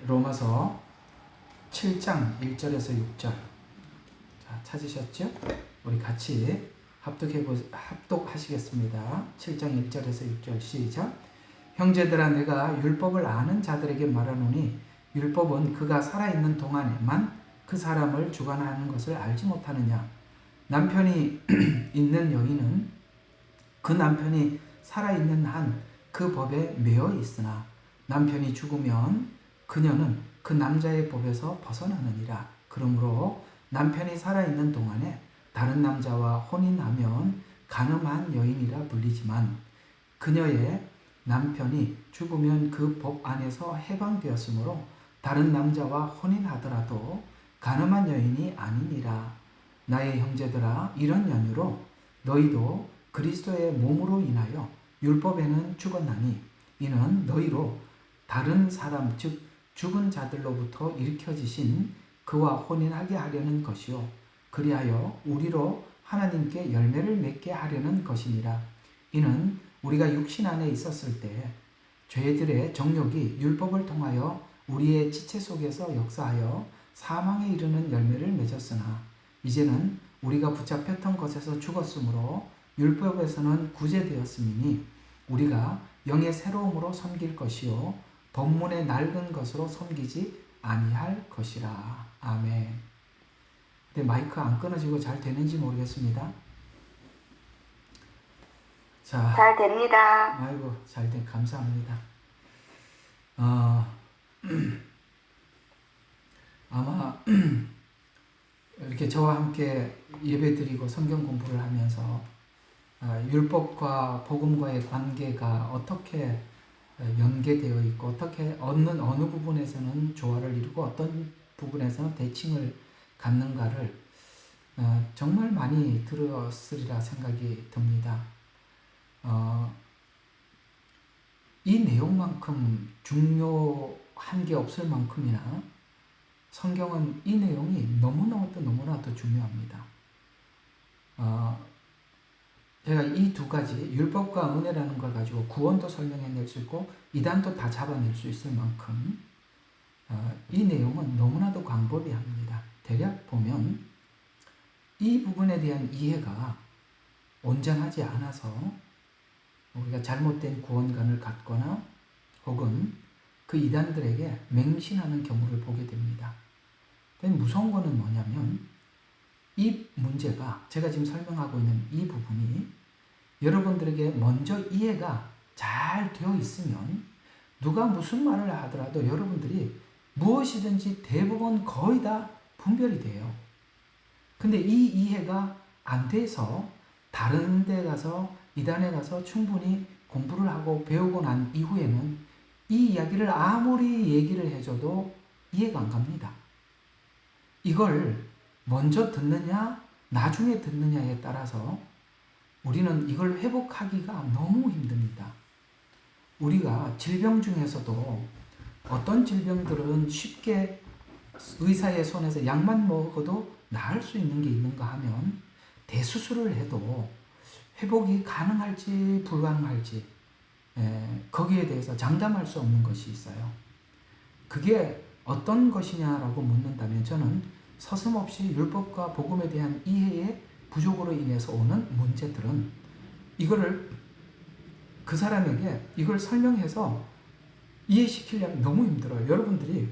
로마서 7장 1절에서 6절. 자, 찾으셨죠? 우리 같이 합독하시겠습니다. 7장 1절에서 6절 시작. 형제들아, 내가 율법을 아는 자들에게 말하노니 율법은 그가 살아있는 동안에만 그 사람을 주관하는 것을 알지 못하느냐. 남편이 있는 여인은 그 남편이 살아있는 한 그 법에 매여 있으나 남편이 죽으면 그녀는 그 남자의 법에서 벗어나느니라. 그러므로 남편이 살아있는 동안에 다른 남자와 혼인하면 간음한 여인이라 불리지만 그녀의 남편이 죽으면 그 법 안에서 해방되었으므로 다른 남자와 혼인하더라도 간음한 여인이 아니니라. 나의 형제들아, 이런 연유로 너희도 그리스도의 몸으로 인하여 율법에는 죽었나니 이는 너희로 다른 사람 즉 죽은 자들로부터 일으켜지신 그와 혼인하게 하려는 것이요 그리하여 우리로 하나님께 열매를 맺게 하려는 것이니라. 이는 우리가 육신 안에 있었을 때 죄들의 정욕이 율법을 통하여 우리의 지체 속에서 역사하여 사망에 이르는 열매를 맺었으나 이제는 우리가 붙잡혔던 것에서 죽었으므로 율법에서는 구제되었음이니 우리가 영의 새로움으로 섬길 것이요 법문의 낡은 것으로 섬기지 아니할 것이라. 아멘. 근데 마이크 안 끊어지고 잘 되는지 모르겠습니다. 자, 잘 됩니다. 아이고, 감사합니다. 아마 이렇게 저와 함께 예배드리고 성경 공부를 하면서 율법과 복음과의 관계가 어떻게 연계되어 있고 어떻게 어느 부분에서는 조화를 이루고 어떤 부분에서는 대칭을 갖는가를 정말 많이 들었으리라 생각이 듭니다. 이 내용만큼 중요한 게 없을 만큼이나 성경은 이 내용이 너무나도 중요합니다. 제가 이 두 가지, 율법과 은혜라는 걸 가지고 구원도 설명해낼 수 있고 이단도 다 잡아낼 수 있을 만큼 이 내용은 너무나도 광범위합니다. 대략 보면 이 부분에 대한 이해가 온전하지 않아서 우리가 잘못된 구원관을 갖거나 혹은 그 이단들에게 맹신하는 경우를 보게 됩니다. 근데 무서운 거는 뭐냐면 이 문제가 제가 지금 설명하고 있는 이 부분이 여러분들에게 먼저 이해가 잘 되어 있으면 누가 무슨 말을 하더라도 여러분들이 무엇이든지 대부분 거의 다 분별이 돼요. 근데 이 이해가 안 돼서 다른 데 가서 이단에 가서 충분히 공부를 하고 배우고 난 이후에는 이 이야기를 아무리 얘기를 해줘도 이해가 안 갑니다. 이걸 먼저 듣느냐 나중에 듣느냐에 따라서 우리는 이걸 회복하기가 너무 힘듭니다. 우리가 질병 중에서도 어떤 질병들은 쉽게 의사의 손에서 약만 먹어도 나을 수 있는 게 있는가 하면 대수술을 해도 회복이 가능할지 불가능할지 거기에 대해서 장담할 수 없는 것이 있어요. 그게 어떤 것이냐라고 묻는다면 저는 서슴없이 율법과 복음에 대한 이해의 부족으로 인해서 오는 문제들은 이거를 그 사람에게 이걸 설명해서 이해시키려면 너무 힘들어요. 여러분들이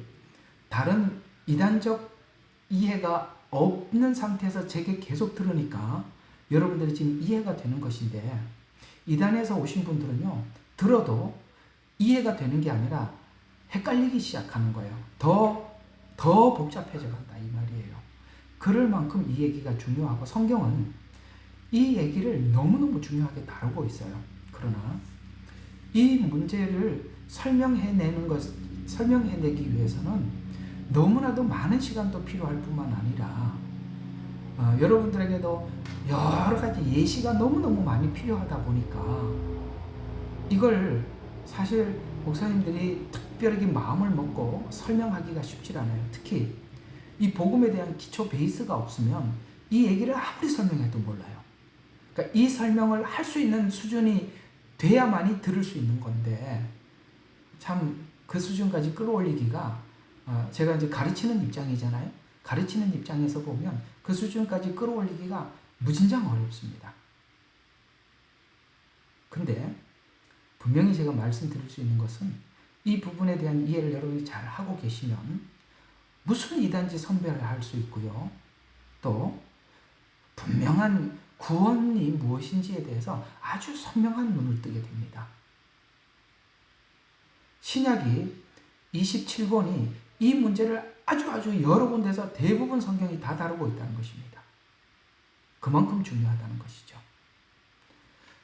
다른 이단적 이해가 없는 상태에서 제게 계속 들으니까 여러분들이 지금 이해가 되는 것인데 이단에서 오신 분들은요 들어도 이해가 되는 게 아니라 헷갈리기 시작하는 거예요. 더 복잡해져 간다 이 말이에요. 그럴 만큼 이 얘기가 중요하고 성경은 이 얘기를 너무너무 중요하게 다루고 있어요. 그러나 이 문제를 설명해내기 위해서는 너무나도 많은 시간도 필요할 뿐만 아니라 여러분들에게도 여러 가지 예시가 너무너무 많이 필요하다 보니까 이걸 사실 목사님들이 특별하게 마음을 먹고 설명하기가 쉽지 않아요. 특히 이 복음에 대한 기초 베이스가 없으면 이 얘기를 아무리 설명해도 몰라요. 그러니까 이 설명을 할 수 있는 수준이 돼야만이 들을 수 있는 건데 참 그 수준까지 끌어올리기가 제가 이제 가르치는 입장이잖아요. 가르치는 입장에서 보면 그 수준까지 끌어올리기가 무진장 어렵습니다. 근데 분명히 제가 말씀드릴 수 있는 것은 이 부분에 대한 이해를 여러분이 잘 하고 계시면 무슨 이단지 선별을 할 수 있고요. 또 분명한 구원이 무엇인지에 대해서 아주 선명한 눈을 뜨게 됩니다. 신약이 27권이 이 문제를 아주 여러 군데서 대부분 성경이 다 다루고 있다는 것입니다. 그만큼 중요하다는 것이죠.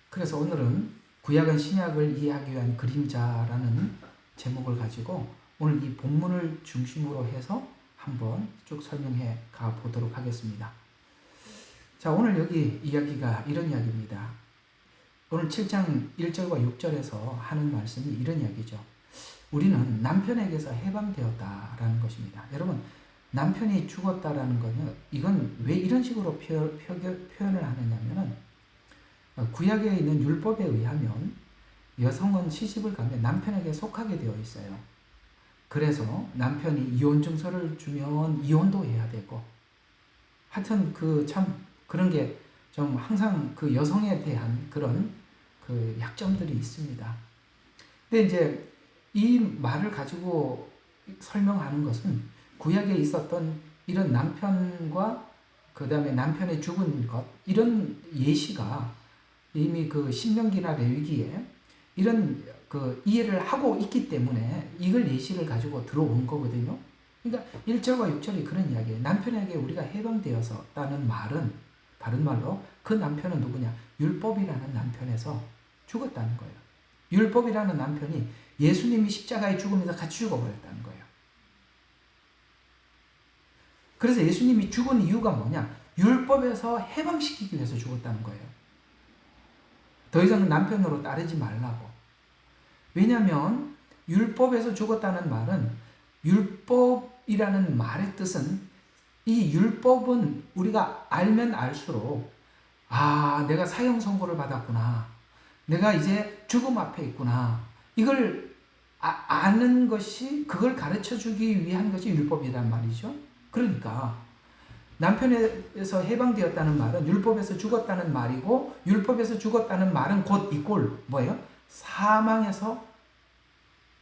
그래서 오늘은 구약은 신약을 이해하기 위한 그림자라는 제목을 가지고 오늘 이 본문을 중심으로 해서 한번 쭉 설명해 가 보도록 하겠습니다. 자, 오늘 여기 이야기가 이런 이야기입니다. 오늘 7장 1절과 6절에서 하는 말씀이 이런 이야기죠. 우리는 남편에게서 해방되었다라는 것입니다. 여러분, 남편이 죽었다라는 것은 이건 왜 이런 식으로 표현을 하느냐면은 구약에 있는 율법에 의하면 여성은 시집을 가면 남편에게 속하게 되어 있어요. 그래서 남편이 이혼 증서를 주면 이혼도 해야 되고, 하여튼 그런 게 좀 항상 그 여성에 대한 그런 그 약점들이 있습니다. 근데 이제 이 말을 가지고 설명하는 것은 구약에 있었던 이런 남편과 그 다음에 남편의 죽은 것, 이런 예시가 이미 그 신명기나 레위기에 이런 그 이해를 하고 있기 때문에 이걸 예시를 가지고 들어온 거거든요. 그러니까 1절과 6절이 그런 이야기예요. 남편에게 우리가 해방되었다는 말은 다른 말로 그 남편은 누구냐? 율법이라는 남편에서 죽었다는 거예요. 율법이라는 남편이 예수님이 십자가에 죽으면서 같이 죽어버렸다는 거예요. 그래서 예수님이 죽은 이유가 뭐냐? 율법에서 해방시키기 위해서 죽었다는 거예요. 더 이상 남편으로 따르지 말라고. 왜냐하면 율법에서 죽었다는 말은, 율법이라는 말의 뜻은, 이 율법은 우리가 알면 알수록 내가 사형 선고를 받았구나, 내가 이제 죽음 앞에 있구나, 이걸 아는 것이, 그걸 가르쳐주기 위한 것이 율법이란 말이죠. 그러니까 남편에서 해방되었다는 말은 율법에서 죽었다는 말이고, 율법에서 죽었다는 말은 곧 이꼴 뭐예요? 사망에서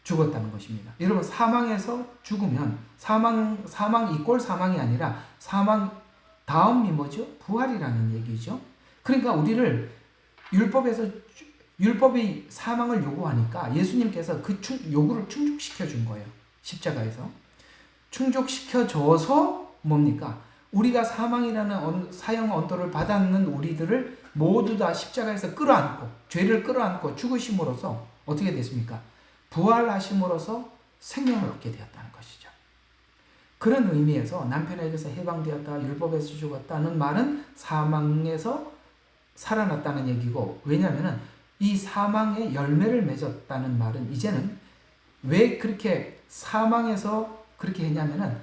죽었다는 것입니다. 여러분, 사망에서 죽으면 사망 이꼴 사망이 아니라 사망 다음이 뭐죠? 부활이라는 얘기죠. 그러니까 우리를 율법이 사망을 요구하니까 예수님께서 그 요구를 충족시켜 준 거예요. 십자가에서 충족시켜 줘서 뭡니까? 우리가 사망이라는 사형 언도를 받았는 우리들을 모두 다 십자가에서 끌어안고, 죄를 끌어안고 죽으심으로써 어떻게 됐습니까? 부활하심으로써 생명을 얻게 되었다는 것이죠. 그런 의미에서 남편에게서 해방되었다, 율법에서 죽었다는 말은 사망에서 살아났다는 얘기고, 왜냐하면 이 사망의 열매를 맺었다는 말은 이제는 왜 그렇게 사망에서 그렇게 했냐면은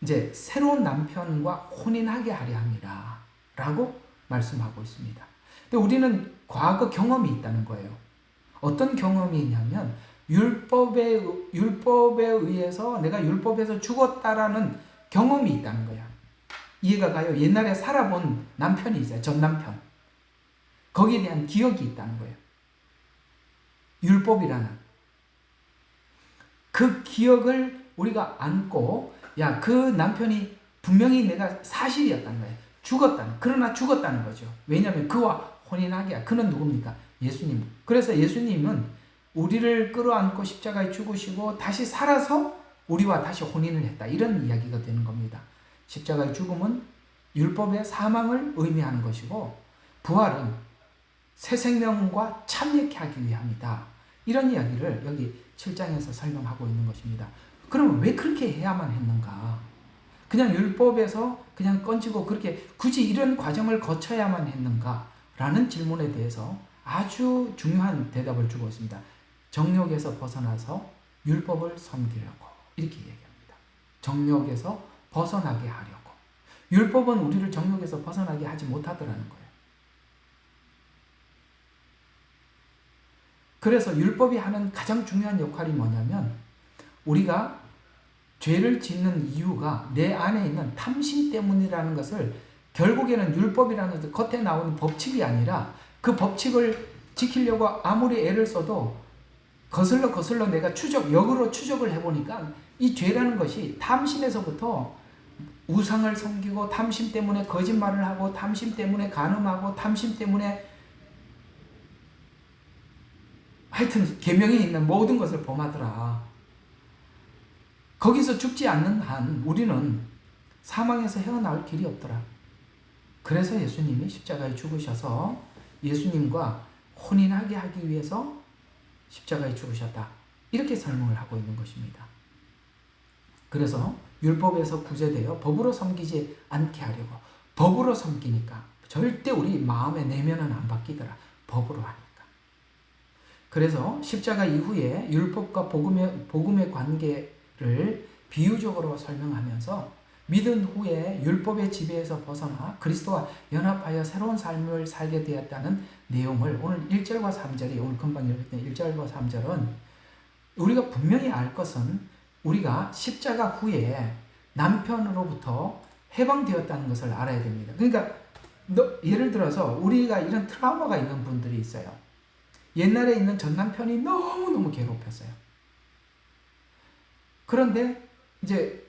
이제 새로운 남편과 혼인하게 하려 함이라 라고 말씀하고 있습니다. 근데 우리는 과거 경험이 있다는 거예요. 어떤 경험이 있냐면 율법에 의해서 내가 율법에서 죽었다라는 경험이 있다는 거야. 이해가 가요? 옛날에 살아본 남편이 있어요. 전 남편. 거기에 대한 기억이 있다는 거예요. 율법이라는. 그 기억을 우리가 안고, 그 남편이 분명히 내가 사실이었다는 거예요. 그러나 죽었다는 거죠. 왜냐하면 그와 혼인하기야. 그는 누굽니까? 예수님. 그래서 예수님은 우리를 끌어안고 십자가에 죽으시고 다시 살아서 우리와 다시 혼인을 했다. 이런 이야기가 되는 겁니다. 십자가의 죽음은 율법의 사망을 의미하는 것이고, 부활은 새 생명과 참여케 하기 위함이다. 이런 이야기를 여기 7장에서 설명하고 있는 것입니다. 그러면 왜 그렇게 해야만 했는가? 그냥 율법에서 그냥 건지고 그렇게 굳이 이런 과정을 거쳐야만 했는가? 라는 질문에 대해서 아주 중요한 대답을 주고 있습니다. 정욕에서 벗어나서 율법을 섬기려고, 이렇게 얘기합니다. 정욕에서 벗어나게 하려고. 율법은 우리를 정욕에서 벗어나게 하지 못하더라는 거예요. 그래서 율법이 하는 가장 중요한 역할이 뭐냐면 우리가 죄를 짓는 이유가 내 안에 있는 탐심 때문이라는 것을 결국에는 율법이라는 것은 겉에 나오는 법칙이 아니라 그 법칙을 지키려고 아무리 애를 써도 거슬러 내가 역으로 추적을 해보니까 이 죄라는 것이 탐심에서부터 우상을 섬기고 탐심 때문에 거짓말을 하고 탐심 때문에 간음하고 탐심 때문에 하여튼 계명에 있는 모든 것을 범하더라. 거기서 죽지 않는 한 우리는 사망에서 헤어나올 길이 없더라. 그래서 예수님이 십자가에 죽으셔서 예수님과 혼인하게 하기 위해서 십자가에 죽으셨다. 이렇게 설명을 하고 있는 것입니다. 그래서 율법에서 구제되어 법으로 섬기지 않게 하려고. 법으로 섬기니까 절대 우리 마음의 내면은 안 바뀌더라. 법으로 하니까. 그래서 십자가 이후에 율법과 복음의 관계를 비유적으로 설명하면서 믿은 후에 율법의 지배에서 벗어나 그리스도와 연합하여 새로운 삶을 살게 되었다는 내용을 오늘 1절과 3절이 오늘 금방 읽었던 1절과 3절은 우리가 분명히 알 것은 우리가 십자가 후에 남편으로부터 해방되었다는 것을 알아야 됩니다. 그러니까 예를 들어서 우리가 이런 트라우마가 있는 분들이 있어요. 옛날에 있는 전 남편이 너무너무 괴롭혔어요. 그런데 이제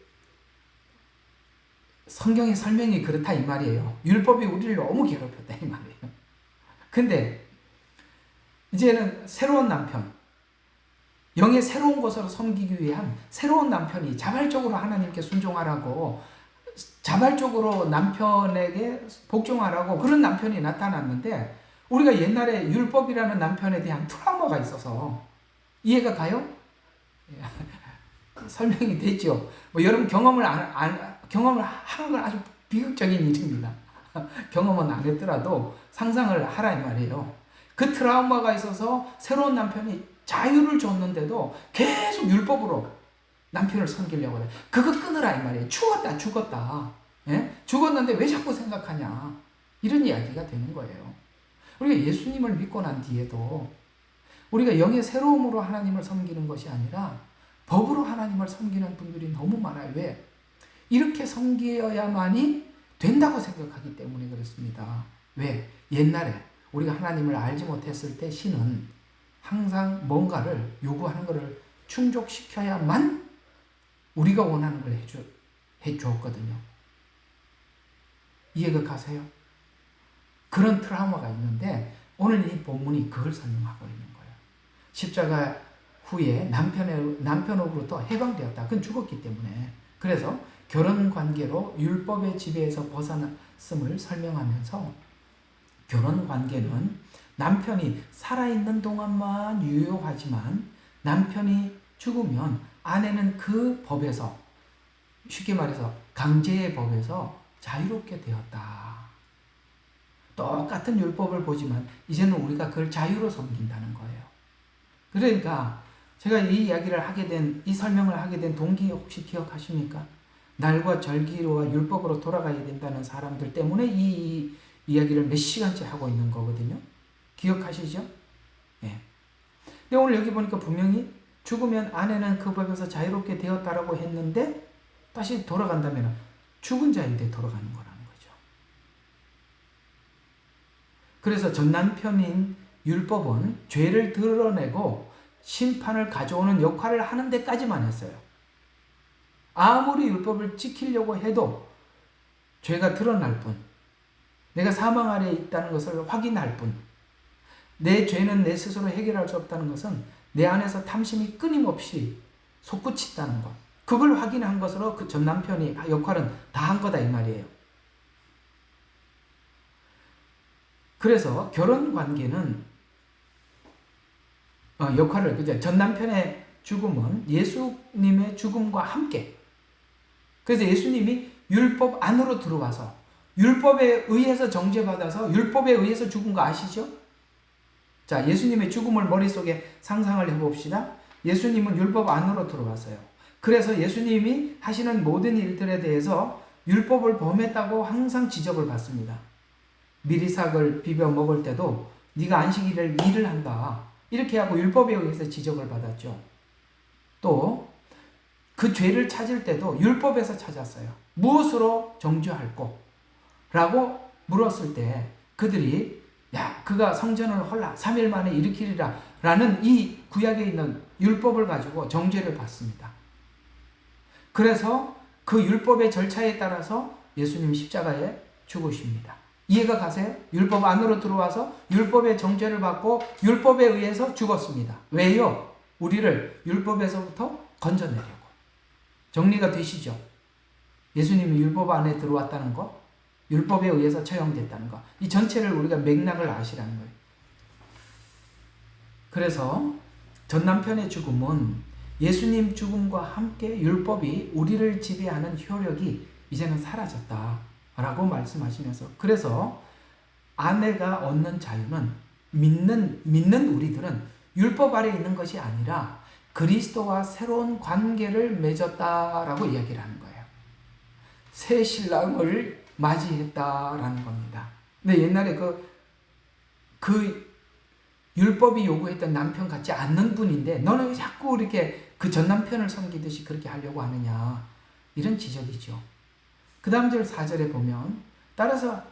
성경의 설명이 그렇다 이 말이에요. 율법이 우리를 너무 괴롭혔다 이 말이에요. 근데 이제는 새로운 남편, 영의 새로운 것으로 섬기기 위한 새로운 남편이 자발적으로 하나님께 순종하라고, 자발적으로 남편에게 복종하라고 그런 남편이 나타났는데 우리가 옛날에 율법이라는 남편에 대한 트라우마가 있어서 이해가 가요? 설명이 됐죠. 뭐 여러분 경험을 하는 건 아주 비극적인 일입니다. 경험은 안 했더라도 상상을 하라 이 말이에요. 그 트라우마가 있어서 새로운 남편이 자유를 줬는데도 계속 율법으로 남편을 섬기려고 해. 그거 끊으라 이 말이에요. 죽었다. 예? 죽었는데 왜 자꾸 생각하냐. 이런 이야기가 되는 거예요. 우리가 예수님을 믿고 난 뒤에도 우리가 영의 새로움으로 하나님을 섬기는 것이 아니라 법으로 하나님을 섬기는 분들이 너무 많아요. 왜? 이렇게 섬겨야만이 된다고 생각하기 때문에 그렇습니다. 왜? 옛날에 우리가 하나님을 알지 못했을 때 신은 항상 뭔가를 요구하는 것을 충족시켜야만 우리가 원하는 걸 해주었거든요. 이해가 가세요? 그런 트라우마가 있는데 오늘 이 본문이 그걸 설명하고 있는 거예요. 십자가 후에 남편으로부터 해방되었다. 그건 죽었기 때문에. 그래서 결혼 관계로 율법의 지배에서 벗어났음을 설명하면서 결혼 관계는 남편이 살아있는 동안만 유효하지만 남편이 죽으면 아내는 그 법에서, 쉽게 말해서 강제의 법에서 자유롭게 되었다. 똑같은 율법을 보지만 이제는 우리가 그걸 자유로 섬긴다는 거예요. 그러니까 제가 이 이야기를 하게 된, 이 설명을 하게 된 동기 혹시 기억하십니까? 날과 절기와 율법으로 돌아가야 된다는 사람들 때문에 이 이야기를 몇 시간째 하고 있는 거거든요. 기억하시죠? 예. 근데 오늘 여기 보니까 분명히 죽으면 아내는 그 법에서 자유롭게 되었다라고 했는데 다시 돌아간다면 죽은 자인데 돌아가는 거라는 거죠. 그래서 전 남편인 율법은 죄를 드러내고 심판을 가져오는 역할을 하는 데까지만 했어요. 아무리 율법을 지키려고 해도 죄가 드러날 뿐, 내가 사망 아래에 있다는 것을 확인할 뿐, 내 죄는 내 스스로 해결할 수 없다는 것은 내 안에서 탐심이 끊임없이 솟구친다는 것, 그걸 확인한 것으로 그 전 남편이 역할은 다 한 거다 이 말이에요. 그래서 결혼 관계는 역할을, 그죠? 전 남편의 죽음은 예수님의 죽음과 함께, 그래서 예수님이 율법 안으로 들어와서 율법에 의해서 정죄받아서 율법에 의해서 죽은 거 아시죠? 자, 예수님의 죽음을 머릿속에 상상을 해봅시다. 예수님은 율법 안으로 들어왔어요. 그래서 예수님이 하시는 모든 일들에 대해서 율법을 범했다고 항상 지적을 받습니다. 미리삭을 비벼 먹을 때도 네가 안식일을 일을 한다, 이렇게 하고 율법에 의해서 지적을 받았죠. 또 그 죄를 찾을 때도 율법에서 찾았어요. 무엇으로 정죄할꼬? 라고 물었을 때 그들이 야, 그가 성전을 헐라 3일 만에 일으키리라 라는 이 구약에 있는 율법을 가지고 정죄를 받습니다. 그래서 그 율법의 절차에 따라서 예수님 십자가에 죽으십니다. 이해가 가세요? 율법 안으로 들어와서 율법의 정죄를 받고 율법에 의해서 죽었습니다. 왜요? 우리를 율법에서부터 건져내려고. 정리가 되시죠? 예수님이 율법 안에 들어왔다는 거, 율법에 의해서 처형됐다는 거, 이 전체를 우리가 맥락을 아시라는 거예요. 그래서 전남편의 죽음은 예수님 죽음과 함께 율법이 우리를 지배하는 효력이 이제는 사라졌다라고 말씀하시면서, 그래서 아내가 얻는 자유는 믿는 우리들은 율법 아래 있는 것이 아니라 그리스도와 새로운 관계를 맺었다라고 이야기를 하는 거예요. 새 신랑을 맞이했다라는 겁니다. 근데 옛날에 그 율법이 요구했던 남편 같지 않는 분인데 너는 왜 자꾸 이렇게 그 전 남편을 섬기듯이 그렇게 하려고 하느냐, 이런 지적이죠. 그 다음 절 4절에 보면 따라서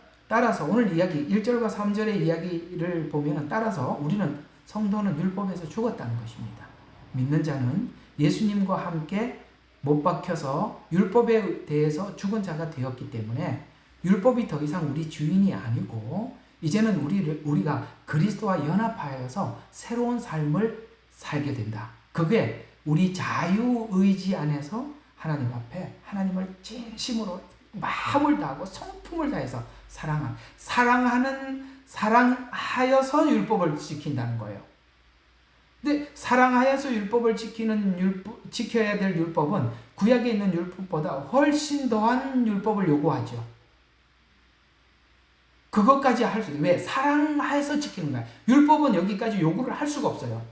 오늘 이야기 1절과 3절의 이야기를 보면 따라서 우리는 성도는 율법에서 죽었다는 것입니다. 믿는 자는 예수님과 함께 못 박혀서 율법에 대해서 죽은 자가 되었기 때문에 율법이 더 이상 우리 주인이 아니고 이제는 우리가 그리스도와 연합하여서 새로운 삶을 살게 된다. 그게 우리 자유의지 안에서 하나님 앞에 하나님을 진심으로 마음을 다하고 성품을 다해서 사랑하여서 율법을 지킨다는 거예요. 근데 사랑하여서 율법을 지켜야 될 율법은 구약에 있는 율법보다 훨씬 더한 율법을 요구하죠. 그것까지 할 수 있어요. 왜? 사랑해서 지키는 거야. 율법은 여기까지 요구를 할 수가 없어요.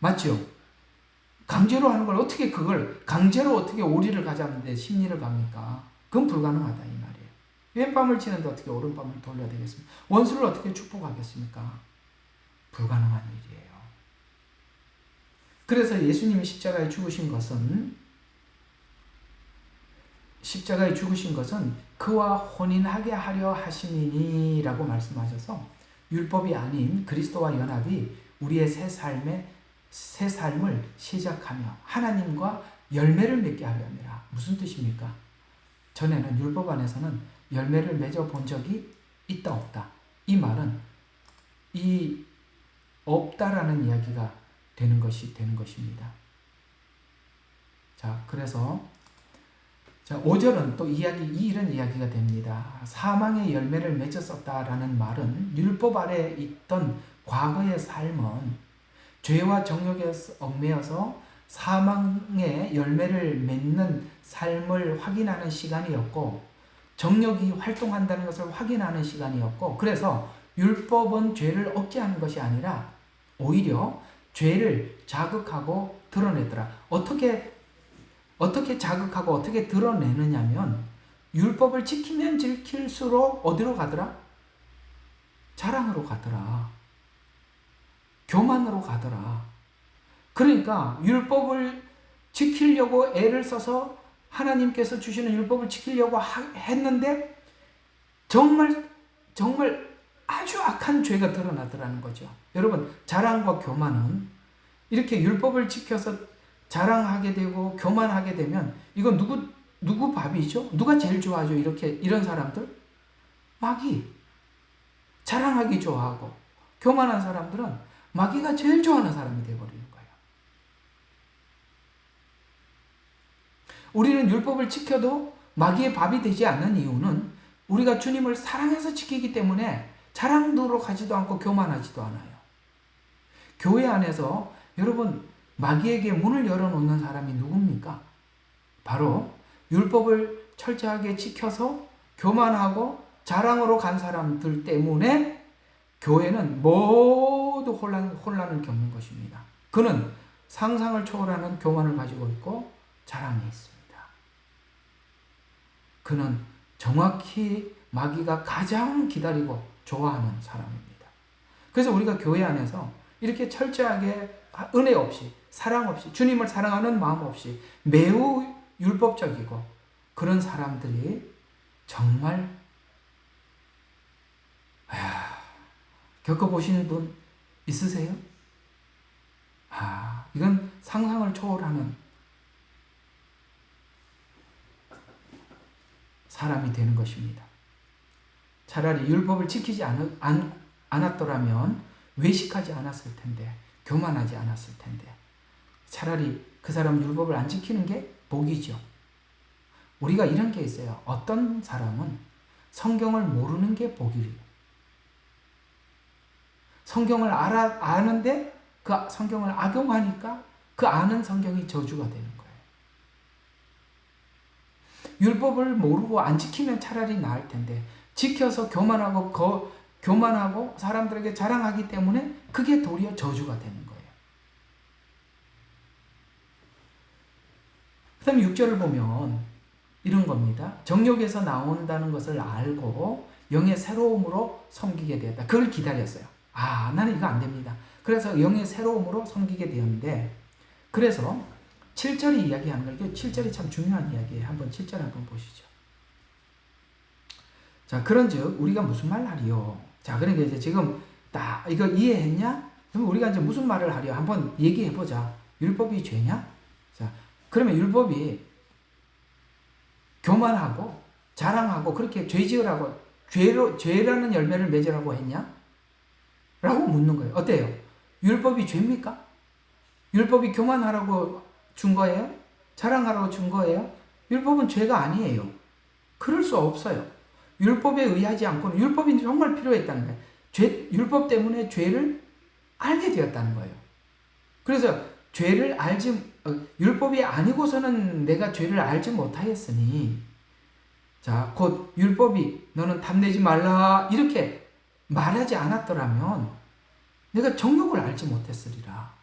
맞죠? 강제로 하는 걸 어떻게 강제로 어떻게 오리를 가자는데 심리를 갑니까? 그건 불가능하다 이 말이에요. 왼밤을 치는데 어떻게 오른밤을 돌려야 되겠습니까? 원수를 어떻게 축복하겠습니까? 불가능한 일이에요. 그래서 예수님이 십자가에 죽으신 것은 그와 혼인하게 하려 하심이니라고 말씀하셔서 율법이 아닌 그리스도와 연합이 우리의 새 삶을 시작하며 하나님과 열매를 맺게 하려 합니다. 무슨 뜻입니까? 전에는 율법 안에서는 열매를 맺어 본 적이 있다 없다. 이 말은 이 없다라는 이야기가 되는 것입니다. 자, 그래서 5절은 또 이런 이야기가 됩니다. 사망의 열매를 맺었었다라는 말은 율법 아래 있던 과거의 삶은 죄와 정욕에 얽매여서 사망의 열매를 맺는 삶을 확인하는 시간이었고, 정욕이 활동한다는 것을 확인하는 시간이었고, 그래서 율법은 죄를 억제하는 것이 아니라 오히려 죄를 자극하고 드러내더라. 어떻게 자극하고 어떻게 드러내느냐면 율법을 지키면 지킬수록 어디로 가더라? 자랑으로 가더라. 교만으로 가더라. 그러니까 율법을 지키려고 애를 써서 하나님께서 주시는 율법을 지키려고 했는데 정말 아주 악한 죄가 드러나더라는 거죠. 여러분, 자랑과 교만은 이렇게 율법을 지켜서 자랑하게 되고 교만하게 되면 이건 누구 밥이죠? 누가 제일 좋아하죠? 이런 사람들? 마귀. 자랑하기 좋아하고 교만한 사람들은 마귀가 제일 좋아하는 사람이 되어버리는 거예요. 우리는 율법을 지켜도 마귀의 밥이 되지 않는 이유는 우리가 주님을 사랑해서 지키기 때문에 자랑으로 가지도 않고 교만하지도 않아요. 교회 안에서 여러분, 마귀에게 문을 열어놓는 사람이 누굽니까? 바로 율법을 철저하게 지켜서 교만하고 자랑으로 간 사람들 때문에 교회는 모두 혼란을 겪는 것입니다. 그는 상상을 초월하는 교만을 가지고 있고 자랑이 있습니다. 그는 정확히 마귀가 가장 기다리고 좋아하는 사람입니다. 그래서 우리가 교회 안에서 이렇게 철저하게 은혜 없이, 사랑 없이, 주님을 사랑하는 마음 없이 매우 율법적이고 그런 사람들이 정말 겪어보신 분 있으세요? 이건 상상을 초월하는 사람이 되는 것입니다. 차라리 율법을 지키지 않았더라면 외식하지 않았을 텐데, 교만하지 않았을 텐데, 차라리 그 사람 율법을 안 지키는 게 복이죠. 우리가 이런 게 있어요. 어떤 사람은 성경을 모르는 게 복이래요. 성경을 아는데 그 성경을 악용하니까 그 아는 성경이 저주가 되는 거예요. 율법을 모르고 안 지키면 차라리 나을 텐데, 지켜서 교만하고 사람들에게 자랑하기 때문에 그게 도리어 저주가 되는 거예요. 그 다음에 6절을 보면 이런 겁니다. 정욕에서 나온다는 것을 알고 영의 새로움으로 섬기게 되었다. 그걸 기다렸어요. 나는 이거 안 됩니다. 그래서 영의 새로움으로 섬기게 되었는데, 그래서 7절이 이야기하는 거예요. 7절이 참 중요한 이야기예요. 한번 7절 한번 보시죠. 자, 그런즉 우리가 무슨 말 하리요? 자, 그러니까 이제 지금 딱 이거 이해했냐? 그럼 우리가 이제 무슨 말을 하려 한번 얘기해 보자. 율법이 죄냐? 자, 그러면 율법이 교만하고 자랑하고 그렇게 죄지으라고 죄라는 열매를 맺으라고 했냐? 라고 묻는 거예요. 어때요? 율법이 죄입니까? 율법이 교만하라고 준 거예요? 자랑하라고 준 거예요? 율법은 죄가 아니에요. 그럴 수 없어요. 율법에 의하지 않고는 율법이 정말 필요했다는 거예요. 율법 때문에 죄를 알게 되었다는 거예요. 그래서 율법이 아니고서는 내가 죄를 알지 못하였으니, 자, 곧 율법이 너는 탐내지 말라 이렇게 말하지 않았더라면 내가 정욕을 알지 못했으리라.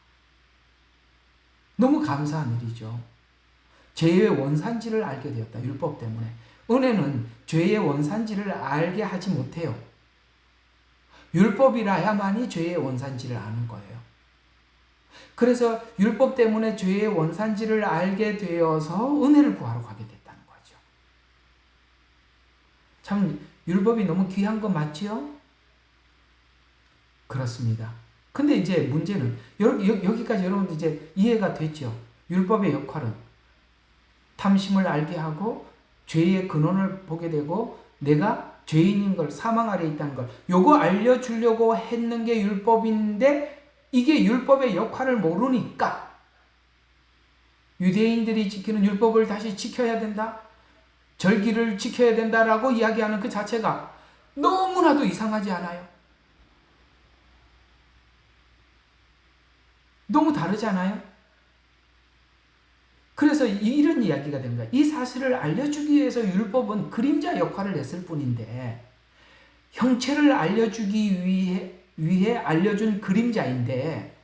너무 감사한 일이죠. 죄의 원산지를 알게 되었다. 율법 때문에. 은혜는 죄의 원산지를 알게 하지 못해요. 율법이라야만이 죄의 원산지를 아는 거예요. 그래서 율법 때문에 죄의 원산지를 알게 되어서 은혜를 구하러 가게 됐다는 거죠. 참 율법이 너무 귀한 거 맞지요? 그렇습니다. 근데 이제 문제는 여기까지 여러분들 이제 이해가 됐죠? 율법의 역할은 탐심을 알게 하고 죄의 근원을 보게 되고 내가 죄인인 걸, 사망 아래 있다는 걸 요거 알려주려고 했는 게 율법인데, 이게 율법의 역할을 모르니까 유대인들이 지키는 율법을 다시 지켜야 된다, 절기를 지켜야 된다라고 이야기하는 그 자체가 너무나도 이상하지 않아요? 너무 다르지 않아요? 그래서 이런 이야기가 된 거야. 이 사실을 알려주기 위해서 율법은 그림자 역할을 했을 뿐인데, 형체를 알려주기 위해 알려준 그림자인데,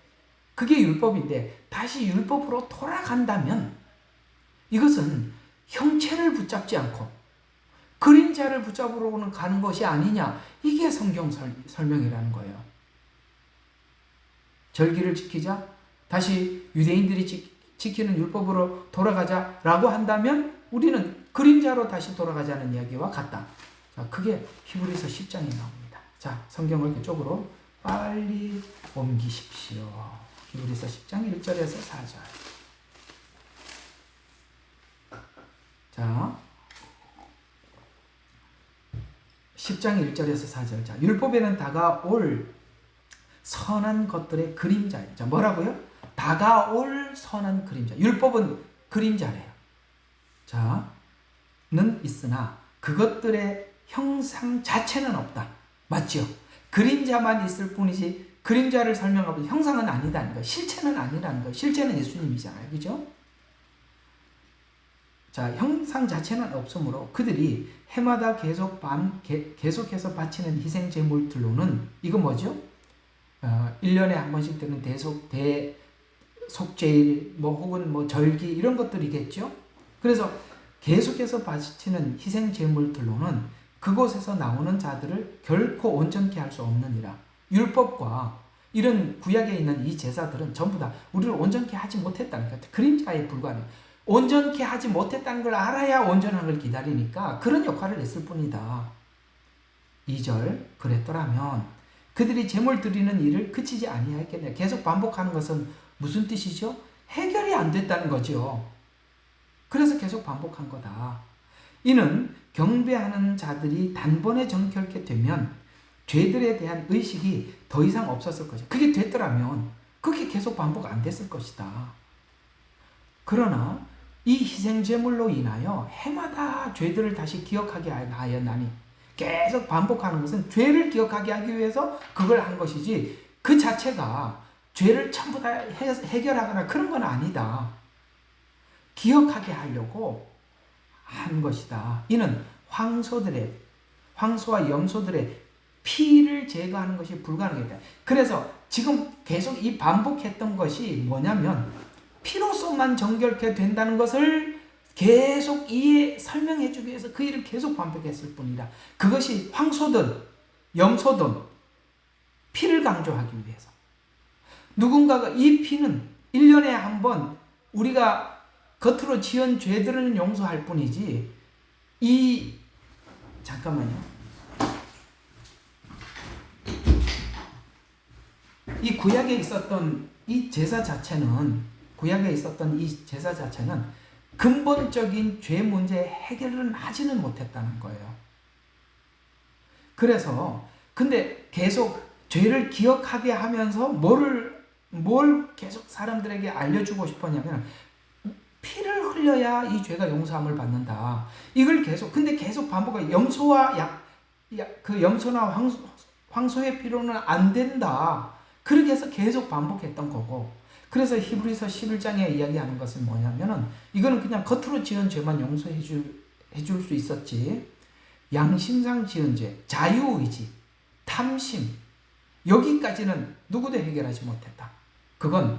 그게 율법인데 다시 율법으로 돌아간다면 이것은 형체를 붙잡지 않고 그림자를 붙잡으러는 가는 것이 아니냐. 이게 성경 설명이라는 거예요. 절기를 지키자, 다시 유대인들이 지키는 율법으로 돌아가자라고 한다면 우리는 그림자로 다시 돌아가자는 이야기와 같다. 자, 그게 히브리서 10장에 나옵니다. 자, 성경을 그쪽으로 빨리 옮기십시오. 히브리서 10장 1절에서 4절. 자, 10장 1절에서 4절. 자, 율법에는 다가올 선한 것들의 그림자예요. 자, 뭐라고요? 다가올 선한 그림자. 율법은 그림자래요. 자, 는 있으나 그것들의 형상 자체는 없다. 맞죠? 그림자만 있을 뿐이지 그림자를 설명하고 형상은 아니다는 거예요. 실체는 아니라는 거예요. 실체는 예수님이잖아요. 그죠? 자, 형상 자체는 없으므로 그들이 해마다 계속해서 바치는 희생 제물들로는 이거 뭐죠? 1년에 한 번씩 되는 속죄일, 혹은 절기 이런 것들이겠죠. 그래서 계속해서 바치는 희생 제물들로는 그곳에서 나오는 자들을 결코 온전케 할 수 없느니라. 율법과 이런 구약에 있는 이 제사들은 전부 다 우리를 온전케 하지 못했다는 거예요. 그림자에 불과해요. 온전케 하지 못했다는 걸 알아야 온전한 걸 기다리니까 그런 역할을 했을 뿐이다. 2절 그랬더라면 그들이 제물 드리는 일을 그치지 아니하였겠네. 계속 반복하는 것은 무슨 뜻이죠? 해결이 안 됐다는 거죠. 그래서 계속 반복한 거다. 이는 경배하는 자들이 단번에 정결케 되면 죄들에 대한 의식이 더 이상 없었을 것이다. 그게 됐더라면 그게 계속 반복 안 됐을 것이다. 그러나 이 희생제물로 인하여 해마다 죄들을 다시 기억하게 하였나니 계속 반복하는 것은 죄를 기억하게 하기 위해서 그걸 한 것이지 그 자체가 죄를 전부 다 해결하거나 그런 건 아니다. 기억하게 하려고 한 것이다. 이는 황소와 염소들의 피를 제거하는 것이 불가능했다. 그래서 지금 계속 이 반복했던 것이 뭐냐면 피로서만 정결케 된다는 것을 계속 설명해 주기 위해서 그 일을 계속 반복했을 뿐이라. 그것이 황소든 염소든 피를 강조하기 위해서. 누군가가 이 피는 1년에 한 번 우리가 겉으로 지은 죄들은 용서할 뿐이지 잠깐만요. 이 구약에 있었던 이 제사 자체는 근본적인 죄 문제의 해결은 하지는 못했다는 거예요. 그래서 근데 계속 죄를 기억하게 하면서 뭘 계속 사람들에게 알려주고 싶었냐면 피를 흘려야 이 죄가 용서함을 받는다. 이걸 근데 계속 반복해. 염소나 황소의 피로는 안 된다. 그렇게 해서 계속 반복했던 거고. 그래서 히브리서 11장에 이야기하는 것은 뭐냐면은 이거는 그냥 겉으로 지은 죄만 용서해 줄 수 있었지. 양심상 지은 죄, 자유의지, 탐심 여기까지는 누구도 해결하지 못했다. 그건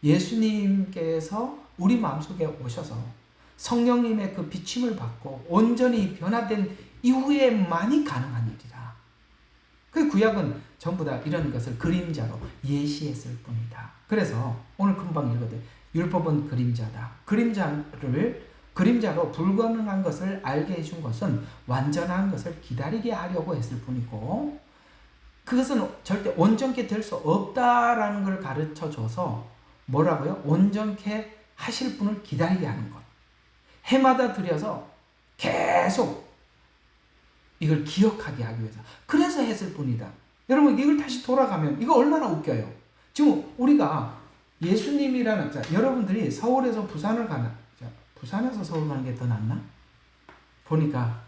예수님께서 우리 마음속에 오셔서 성령님의 그 비침을 받고 온전히 변화된 이후에만이 가능한 일이라. 그 구약은 전부 다 이런 것을 그림자로 예시했을 뿐이다. 그래서 오늘 금방 읽거든. 율법은 그림자다. 그림자로 불가능한 것을 알게 해준 것은 완전한 것을 기다리게 하려고 했을 뿐이고 그것은 절대 온전케 될 수 없다라는 걸 가르쳐줘서 뭐라고요? 온전케 하실 분을 기다리게 하는 것. 해마다 드려서 계속 이걸 기억하게 하기 위해서. 그래서 했을 뿐이다. 여러분 이걸 다시 돌아가면 이거 얼마나 웃겨요. 지금 우리가 예수님이라는 여러분들이 서울에서 부산을 가나? 부산에서 서울 가는 게 더 낫나? 보니까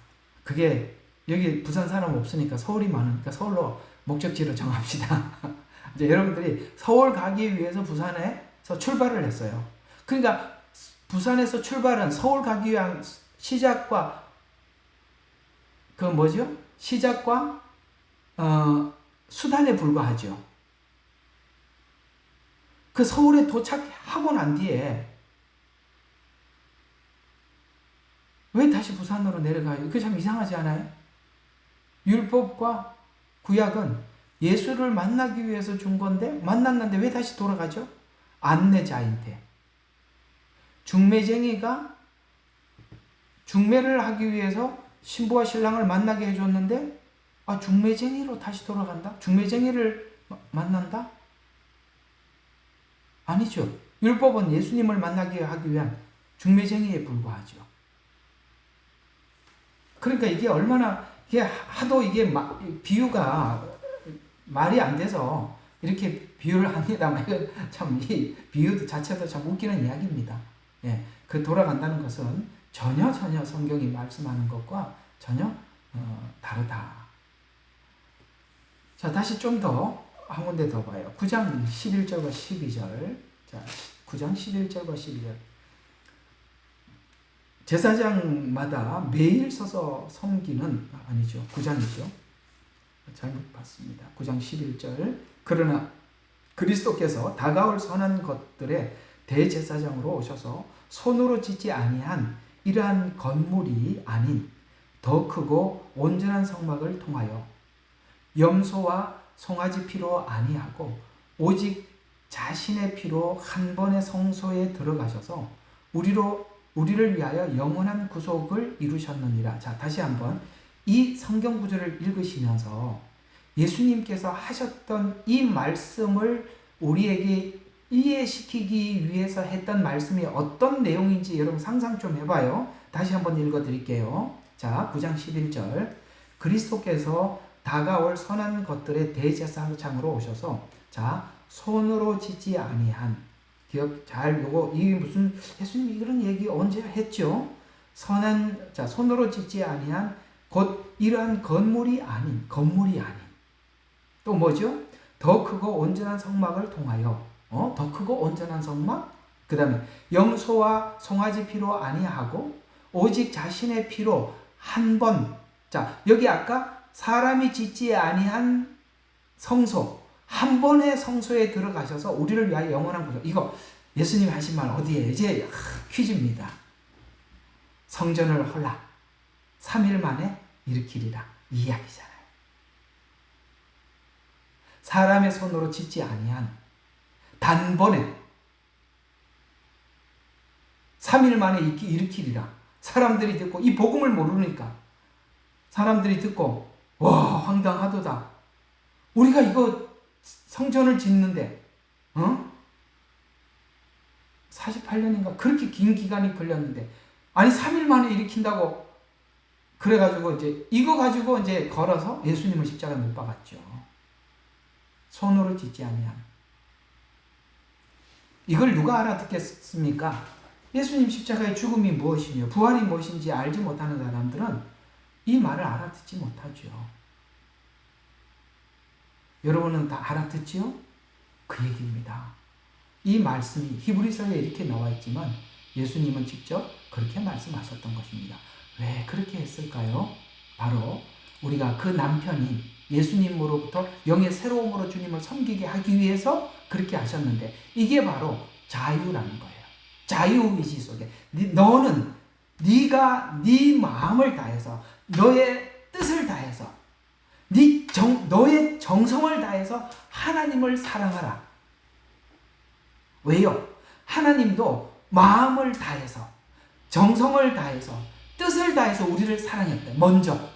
그게 여기 부산 사람 없으니까 서울이 많으니까 서울로 목적지를 정합시다. 이제 여러분들이 서울 가기 위해서 부산에서 출발을 했어요. 그러니까 부산에서 출발은 서울 가기 위한 시작과 수단에 불과하죠. 그 서울에 도착하고 난 뒤에 왜 다시 부산으로 내려가요? 그게 참 이상하지 않아요? 율법과 구약은 예수를 만나기 위해서 준 건데 만났는데 왜 다시 돌아가죠? 안내자인데 중매쟁이가 중매를 하기 위해서 신부와 신랑을 만나게 해줬는데 중매쟁이로 다시 돌아간다? 중매쟁이를 만난다? 아니죠. 율법은 예수님을 만나게 하기 위한 중매쟁이에 불과하죠. 그러니까 이게 하도 비유가 말이 안 돼서 이렇게 비유를 합니다만 이 비유 자체도 참 웃기는 이야기입니다. 예, 그 돌아간다는 것은 전혀 성경이 말씀하는 것과 전혀 다르다. 자, 다시 좀 더 한 군데 더 봐요. 9장 11절과 12절. 자, 9장 11절과 12절. 제사장마다 매일 서서 섬기는, 아니죠. 9장이죠. 잘못 봤습니다. 9장 11절. 그러나 그리스도께서 다가올 선한 것들의 대제사장으로 오셔서 손으로 짓지 아니한 이러한 건물이 아닌 더 크고 온전한 성막을 통하여 염소와 송아지 피로 아니하고 오직 자신의 피로 한 번의 성소에 들어가셔서 우리를 위하여 영원한 구속을 이루셨느니라. 자, 다시 한번 이 성경 구절을 읽으시면서 예수님께서 하셨던 이 말씀을 우리에게 이해시키기 위해서 했던 말씀이 어떤 내용인지 여러분 상상 좀 해봐요. 다시 한번 읽어드릴게요. 자, 9장 11절. 그리스도께서 다가올 선한 것들의 대제사장으로 오셔서, 자, 손으로 짓지 아니한, 기억 잘 요거, 이게 무슨, 예수님이 이런 얘기 언제 했죠? 손으로 짓지 아니한 곧 이러한 건물이 아닌, 또 뭐죠? 더 크고 온전한 성막을 통하여, 더 크고 온전한 성막? 그 다음에 염소와 송아지 피로 아니하고 오직 자신의 피로 한 번. 자, 여기 아까 사람이 짓지 아니한 성소, 한 번의 성소에 들어가셔서 우리를 위하여 영원한 구속. 이거 예수님이 하신 말 어디에? 이제 퀴즈입니다. 성전을 헐라 3일 만에 일으키리라, 이 이야기잖아요. 사람의 손으로 짓지 아니한 단번에 3일 만에 일으키리라. 사람들이 듣고, 이 복음을 모르니까 사람들이 듣고, 와, 황당하도다. 우리가 이거 성전을 짓는데 48년인가 그렇게 긴 기간이 걸렸는데, 아니 3일 만에 일으킨다고. 그래가지고 이제 이거 가지고 이제 걸어서 예수님을 십자가에 못 박았죠. 손으로 짓지 아니함. 이걸 누가 알아듣겠습니까? 예수님 십자가의 죽음이 무엇이며 부활이 무엇인지 알지 못하는 사람들은 이 말을 알아듣지 못하죠. 여러분은 다 알아듣지요? 그 얘기입니다. 이 말씀이 히브리서에 이렇게 나와 있지만 예수님은 직접 그렇게 말씀하셨던 것입니다. 왜 그렇게 했을까요? 바로 우리가 그 남편인 예수님으로부터 영의 새로움으로 주님을 섬기게 하기 위해서 그렇게 하셨는데, 이게 바로 자유라는 거예요. 자유의지 속에 너는 네가 네 마음을 다해서, 너의 뜻을 다해서, 너의 정성을 다해서 하나님을 사랑하라. 왜요? 하나님도 마음을 다해서, 정성을 다해서, 뜻을 다해서 우리를 사랑했대, 먼저.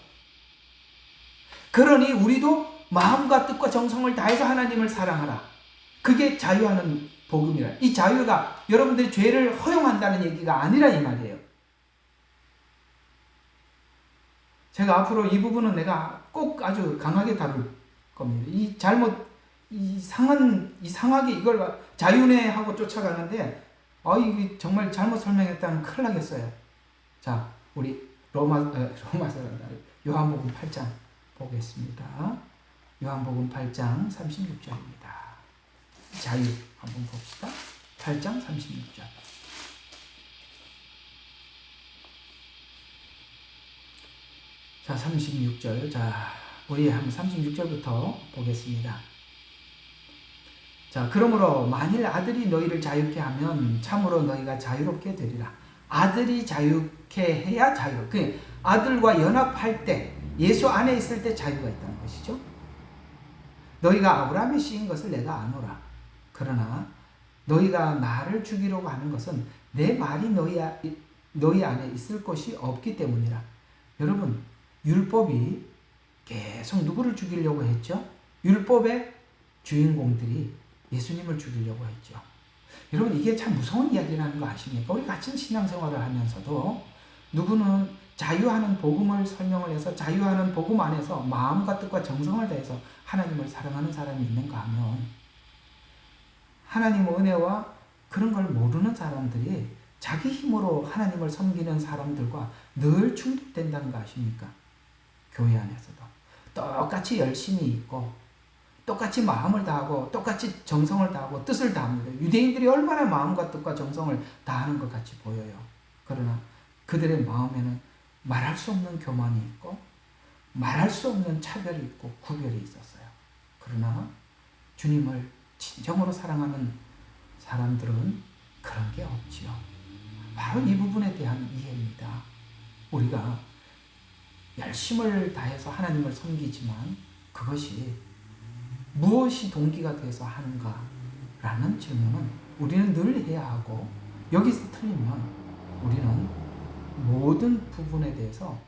그러니 우리도 마음과 뜻과 정성을 다해서 하나님을 사랑하라. 그게 자유하는 복음이라. 이 자유가 여러분들이 죄를 허용한다는 얘기가 아니라 이 말이에요. 제가 앞으로 이 부분은 내가 꼭 아주 강하게 다룰 겁니다. 이상하게 이걸 자유네 하고 쫓아가는데, 이게 정말 잘못 설명했다면 큰일 나겠어요. 자, 우리 로마서란다. 요한복음 8장 보겠습니다. 요한복음 8장 36절입니다. 자유 한번 봅시다. 8장 36절. 자, 36절. 자, 우리 한번 36절부터 보겠습니다. 자, 그러므로 만일 아들이 너희를 자유케 하면 참으로 너희가 자유롭게 되리라. 아들이 자유케 해야 자유. 그 아들과 연합할 때, 예수 안에 있을 때 자유가 있다는 것이죠. 너희가 아브라함의 씨인 것을 내가 아노라. 그러나 너희가 나를 죽이려고 하는 것은 내 말이 너희 안에 있을 것이 없기 때문이라. 여러분, 율법이 계속 누구를 죽이려고 했죠? 율법의 주인공들이 예수님을 죽이려고 했죠. 여러분, 이게 참 무서운 이야기라는 거 아십니까? 우리 같은 신앙생활을 하면서도 누구는 자유하는 복음을 설명을 해서 자유하는 복음 안에서 마음과 뜻과 정성을 다해서 하나님을 사랑하는 사람이 있는가 하면, 하나님의 은혜와 그런 걸 모르는 사람들이 자기 힘으로 하나님을 섬기는 사람들과 늘 충돌된다는 거 아십니까? 교회 안에서도 똑같이 열심히 있고 똑같이 마음을 다하고 똑같이 정성을 다하고 뜻을 다합니다. 유대인들이 얼마나 마음과 뜻과 정성을 다하는 것 같이 보여요. 그러나 그들의 마음에는 말할 수 없는 교만이 있고 말할 수 없는 차별이 있고 구별이 있었어요. 그러나 주님을 진정으로 사랑하는 사람들은 그런 게 없지요. 바로 이 부분에 대한 이해입니다. 우리가 열심을 다해서 하나님을 섬기지만 그것이 무엇이 동기가 돼서 하는가? 라는 질문은 우리는 늘 해야 하고, 여기서 틀리면 우리는 모든 부분에 대해서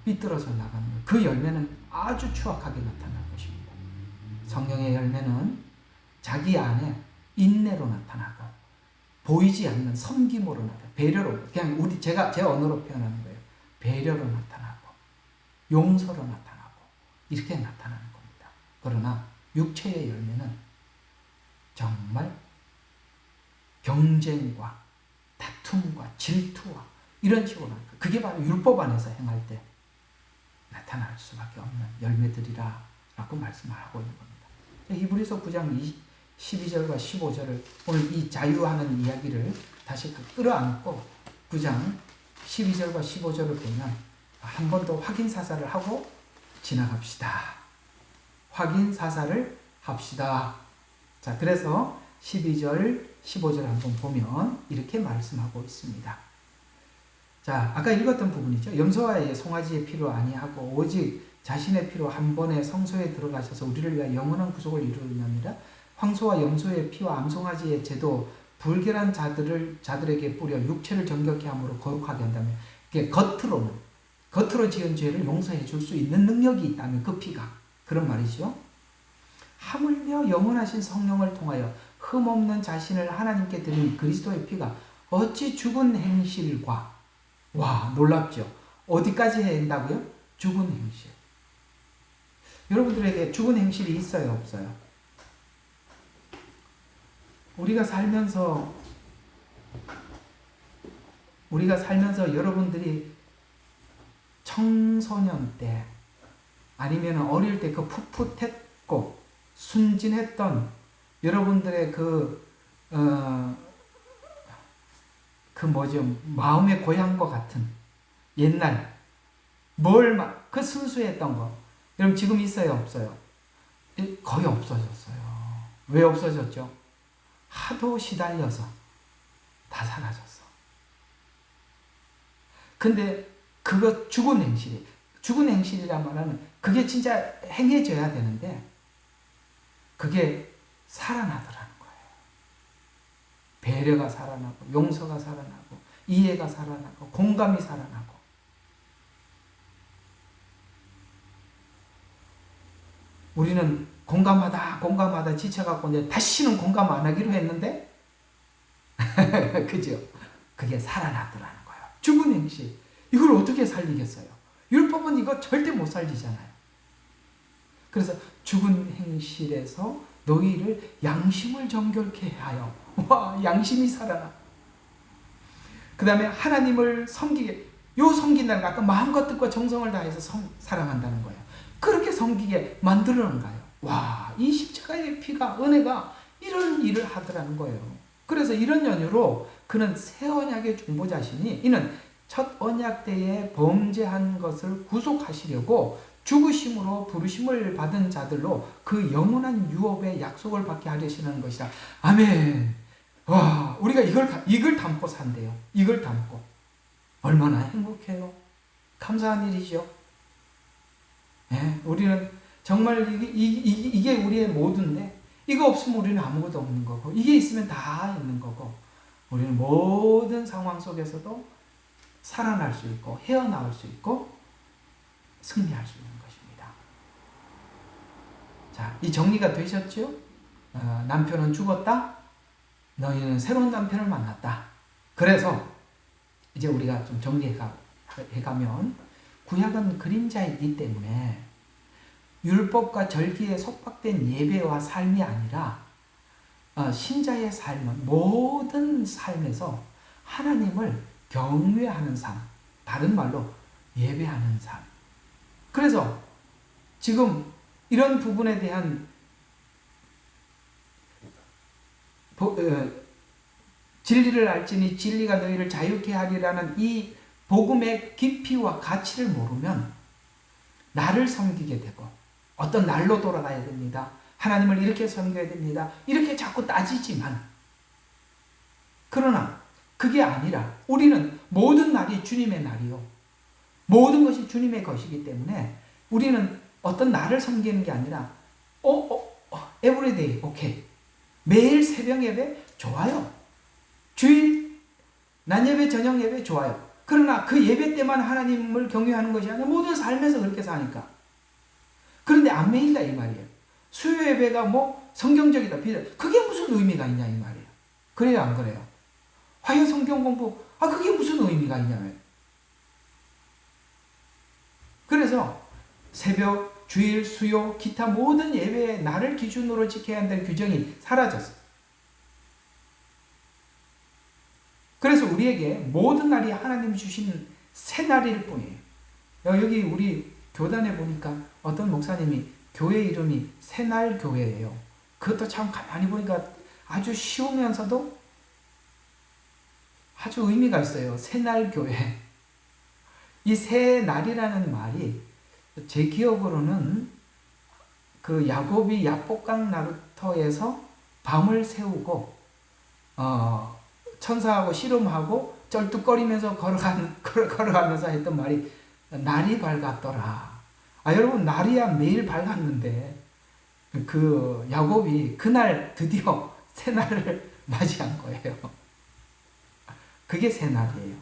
삐뚤어져 나가는 거예요. 그 열매는 아주 추악하게 나타날 것입니다. 성령의 열매는 자기 안에 인내로 나타나고, 보이지 않는 섬김으로 나타나고, 배려로, 그냥 제가 제 언어로 표현하는 거예요. 배려로 나타나고, 용서로 나타나고, 이렇게 나타나는 겁니다. 그러나 육체의 열매는 정말 경쟁과 다툼과 질투와 이런 식으로 나타나요. 그게 바로 율법 안에서 행할 때 나타날 수밖에 없는 열매들이라 라고 말씀을 하고 있는 겁니다. 히브리서 9장 12절과 15절을 오늘 이 자유하는 이야기를 다시 끌어안고 9장 12절과 15절을 보면 한 번 더 확인 사살을 하고 지나갑시다. 확인 사살을 합시다. 자, 그래서 12절, 15절 한번 보면 이렇게 말씀하고 있습니다. 자, 아까 읽었던 부분이죠. 염소와 송아지의 피로 아니하고 오직 자신의 피로 한 번에 성소에 들어가셔서 우리를 위하여 영원한 구속을 이루느니라. 황소와 염소의 피와 암송아지의 제도 불결한 자들에게 뿌려 육체를 정결케 함으로 거룩하게 한다면, 이게 겉으로 지은 죄를 용서해 줄 수 있는 능력이 있다면 그 피가, 그런 말이죠. 하물며 영원하신 성령을 통하여 흠없는 자신을 하나님께 드린 그리스도의 피가 어찌 죽은 행실과, 와, 놀랍죠. 어디까지 해야 한다고요? 죽은 행실. 여러분들에게 죽은 행실이 있어요, 없어요? 우리가 살면서 여러분들이 청소년 때 아니면 어릴 때 그 풋풋했고 순진했던 여러분들의 마음의 고향과 같은 옛날 그 순수했던 거, 여러분 지금 있어요, 없어요? 거의 없어졌어요. 왜 없어졌죠? 하도 시달려서 다 사라졌어. 근데 그거 죽은 행실이란 말은 그게 진짜 행해져야 되는데 그게 살아나더라는 거예요. 배려가 살아나고, 용서가 살아나고, 이해가 살아나고, 공감이 살아나고. 우리는 공감하다 지쳐갖고 이제 다시는 공감 안 하기로 했는데 그죠? 그게 살아나더라는 거예요. 죽은 행실. 이걸 어떻게 살리겠어요? 율법은 이거 절대 못 살리잖아요. 그래서 죽은 행실에서 너희를 양심을 정결케 하여, 와, 양심이 살아나. 그 다음에 하나님을 섬기게, 섬긴다는 거 아까 마음과 뜻과 정성을 다해서 사랑한다는 거예요. 그렇게 섬기게 만들어놓은 거예요. 와, 이 십자가의 피가, 은혜가 이런 일을 하더라는 거예요. 그래서 이런 연유로 그는 새 언약의 중보자시니 이는 첫 언약 때에 범죄한 것을 구속하시려고 죽으심으로 부르심을 받은 자들로 그 영원한 유업의 약속을 받게 하려시는 것이다. 아멘. 와, 우리가 이걸 담고 산대요. 이걸 담고. 얼마나 행복해요. 감사한 일이죠. 네, 우리는 정말 이게 우리의 모든데, 이거 없으면 우리는 아무것도 없는 거고, 이게 있으면 다 있는 거고, 우리는 모든 상황 속에서도 살아날 수 있고, 헤어나올 수 있고, 승리할 수 있는 것입니다. 자, 이 정리가 되셨죠? 남편은 죽었다. 너희는 새로운 남편을 만났다. 그래서 이제 우리가 좀 정리해가면, 구약은 그림자이기 때문에 율법과 절기에 속박된 예배와 삶이 아니라 신자의 삶은 모든 삶에서 하나님을 경외하는 삶, 다른 말로 예배하는 삶. 그래서 지금 이런 부분에 대한 진리를 알지니 진리가 너희를 자유케 하리라는 이 복음의 깊이와 가치를 모르면 나를 섬기게 되고, 어떤 날로 돌아가야 됩니다. 하나님을 이렇게 섬겨야 됩니다. 이렇게 자꾸 따지지만, 그러나 그게 아니라 우리는 모든 날이 주님의 날이요, 모든 것이 주님의 것이기 때문에 우리는 어떤 나를 섬기는 게 아니라 everyday, 오케이. 매일 새벽 예배 좋아요. 주일 낮 예배, 저녁 예배 좋아요. 그러나 그 예배 때만 하나님을 경외하는 것이 아니라 모든 삶에서 그렇게 사니까. 그런데 안 매인다 이 말이에요. 수요 예배가 뭐 성경적이다, 그게 무슨 의미가 있냐 이 말이에요. 그래요, 안 그래요? 화요 성경 공부, 그게 무슨 의미가 있냐면. 그래서 새벽, 주일, 수요, 기타 모든 예배의 날을 기준으로 지켜야 한다는 규정이 사라졌어요. 그래서 우리에게 모든 날이 하나님이 주신 새 날일 뿐이에요. 여기 우리 교단에 보니까 어떤 목사님이 교회 이름이 새날교회예요. 그것도 참 가만히 보니까 아주 쉬우면서도 아주 의미가 있어요. 새날교회. 이 새날이라는 말이 제 기억으로는 그 야곱이 야복강 나루터에서 밤을 새우고 천사하고 씨름하고 쩔뚝거리면서 걸어가면서 했던 말이 날이 밝았더라. 여러분, 날이야 매일 밝았는데 그 야곱이 그날 드디어 새날을 맞이한 거예요. 그게 새날이에요.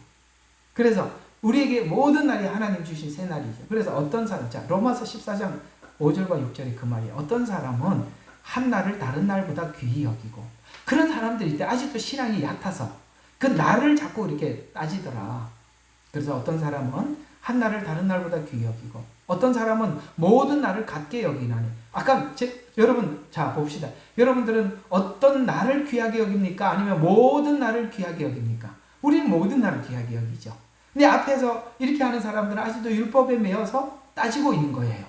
그래서 우리에게 모든 날이 하나님 주신 새날이죠. 그래서 어떤 사람, 자, 로마서 14장 5절과 6절이 그 말이에요. 어떤 사람은 한 날을 다른 날보다 귀히 여기고, 그런 사람들이 있대. 아직도 신앙이 얕아서 그 날을 자꾸 이렇게 따지더라. 그래서 어떤 사람은 한 날을 다른 날보다 귀히 여기고, 어떤 사람은 모든 날을 같게 여기나니. 여러분, 자, 봅시다. 여러분들은 어떤 날을 귀하게 여깁니까? 아니면 모든 날을 귀하게 여깁니까? 우리는 모든 날을 귀하게 여기죠. 근데 앞에서 이렇게 하는 사람들은 아직도 율법에 매여서 따지고 있는 거예요.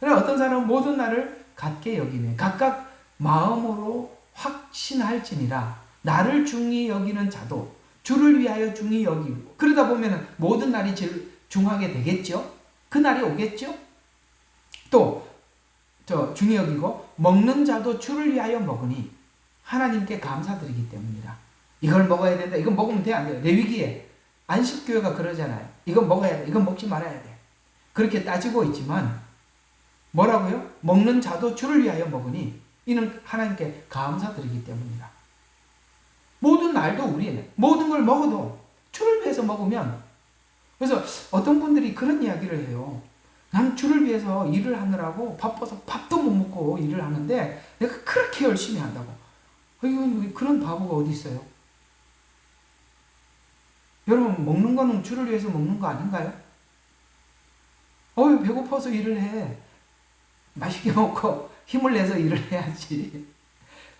그러나 어떤 사람은 모든 날을 같게 여기네. 각각 마음으로 확신할지니라. 나를 중히 여기는 자도 주를 위하여 중히 여기고, 그러다 보면 모든 날이 제일 중하게 되겠죠. 그 날이 오겠죠. 또 중히 여기고, 먹는 자도 주를 위하여 먹으니 하나님께 감사드리기 때문이라. 이걸 먹어야 된다. 이건 먹으면 돼, 안 돼? 레위기에 안식교회가 그러잖아요. 이건 먹어야 돼. 이건 먹지 말아야 돼. 그렇게 따지고 있지만 뭐라고요? 먹는 자도 주를 위하여 먹으니 이는 하나님께 감사드리기 때문이다. 모든 날도 우리는 모든 걸 먹어도 주를 위해서 먹으면, 그래서 어떤 분들이 그런 이야기를 해요. 난 주를 위해서 일을 하느라고 바빠서 밥도 못 먹고 일을 하는데 내가 그렇게 열심히 한다고. 그런 바보가 어디 있어요? 여러분, 먹는 거는 주를 위해서 먹는 거 아닌가요? 배고파서 일을 해. 맛있게 먹고 힘을 내서 일을 해야지.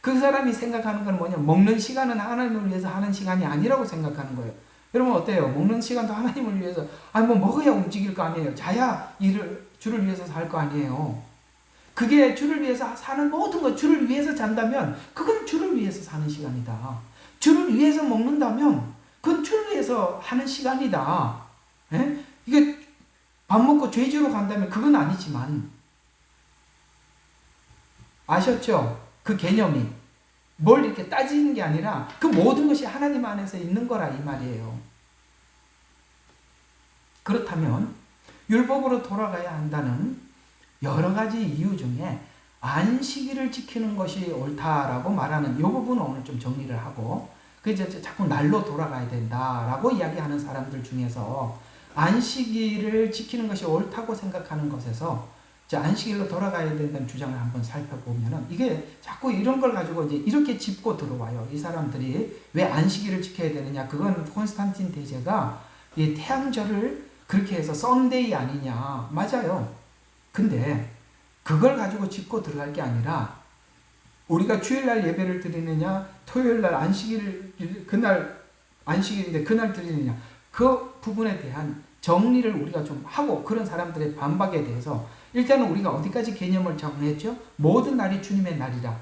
그 사람이 생각하는 건 뭐냐? 먹는 시간은 하나님을 위해서 하는 시간이 아니라고 생각하는 거예요. 여러분 어때요? 먹는 시간도 하나님을 위해서, 뭐 먹어야 움직일 거 아니에요. 자야 주를 위해서 살 거 아니에요. 그게 주를 위해서 사는 모든 것, 주를 위해서 잔다면 그건 주를 위해서 사는 시간이다. 주를 위해서 먹는다면 그건 주를 위해서 하는 시간이다. 예? 이게 밥 먹고 죄지로 간다면 그건 아니지만, 아셨죠? 그 개념이 뭘 이렇게 따지는 게 아니라 그 모든 것이 하나님 안에서 있는 거라 이 말이에요. 그렇다면 율법으로 돌아가야 한다는 여러 가지 이유 중에 안식일을 지키는 것이 옳다라고 말하는 이 부분은 오늘 좀 정리를 하고, 그래서 자꾸 날로 돌아가야 된다라고 이야기하는 사람들 중에서 안식일을 지키는 것이 옳다고 생각하는 것에서 안식일로 돌아가야 된다는 주장을 한번 살펴보면은, 이게 자꾸 이런 걸 가지고 이제 이렇게 짚고 들어와요. 이 사람들이 왜 안식일을 지켜야 되느냐? 그건 콘스탄틴 대제가 이 태양절을 그렇게 해서 썬데이 아니냐? 맞아요. 근데 그걸 가지고 짚고 들어갈 게 아니라, 우리가 주일날 예배를 드리느냐, 토요일날 안식일, 그날 안식일인데 그날 드리느냐, 그 부분에 대한 정리를 우리가 좀 하고, 그런 사람들의 반박에 대해서 일단은 우리가 어디까지 개념을 정했죠? 모든 날이 주님의 날이라.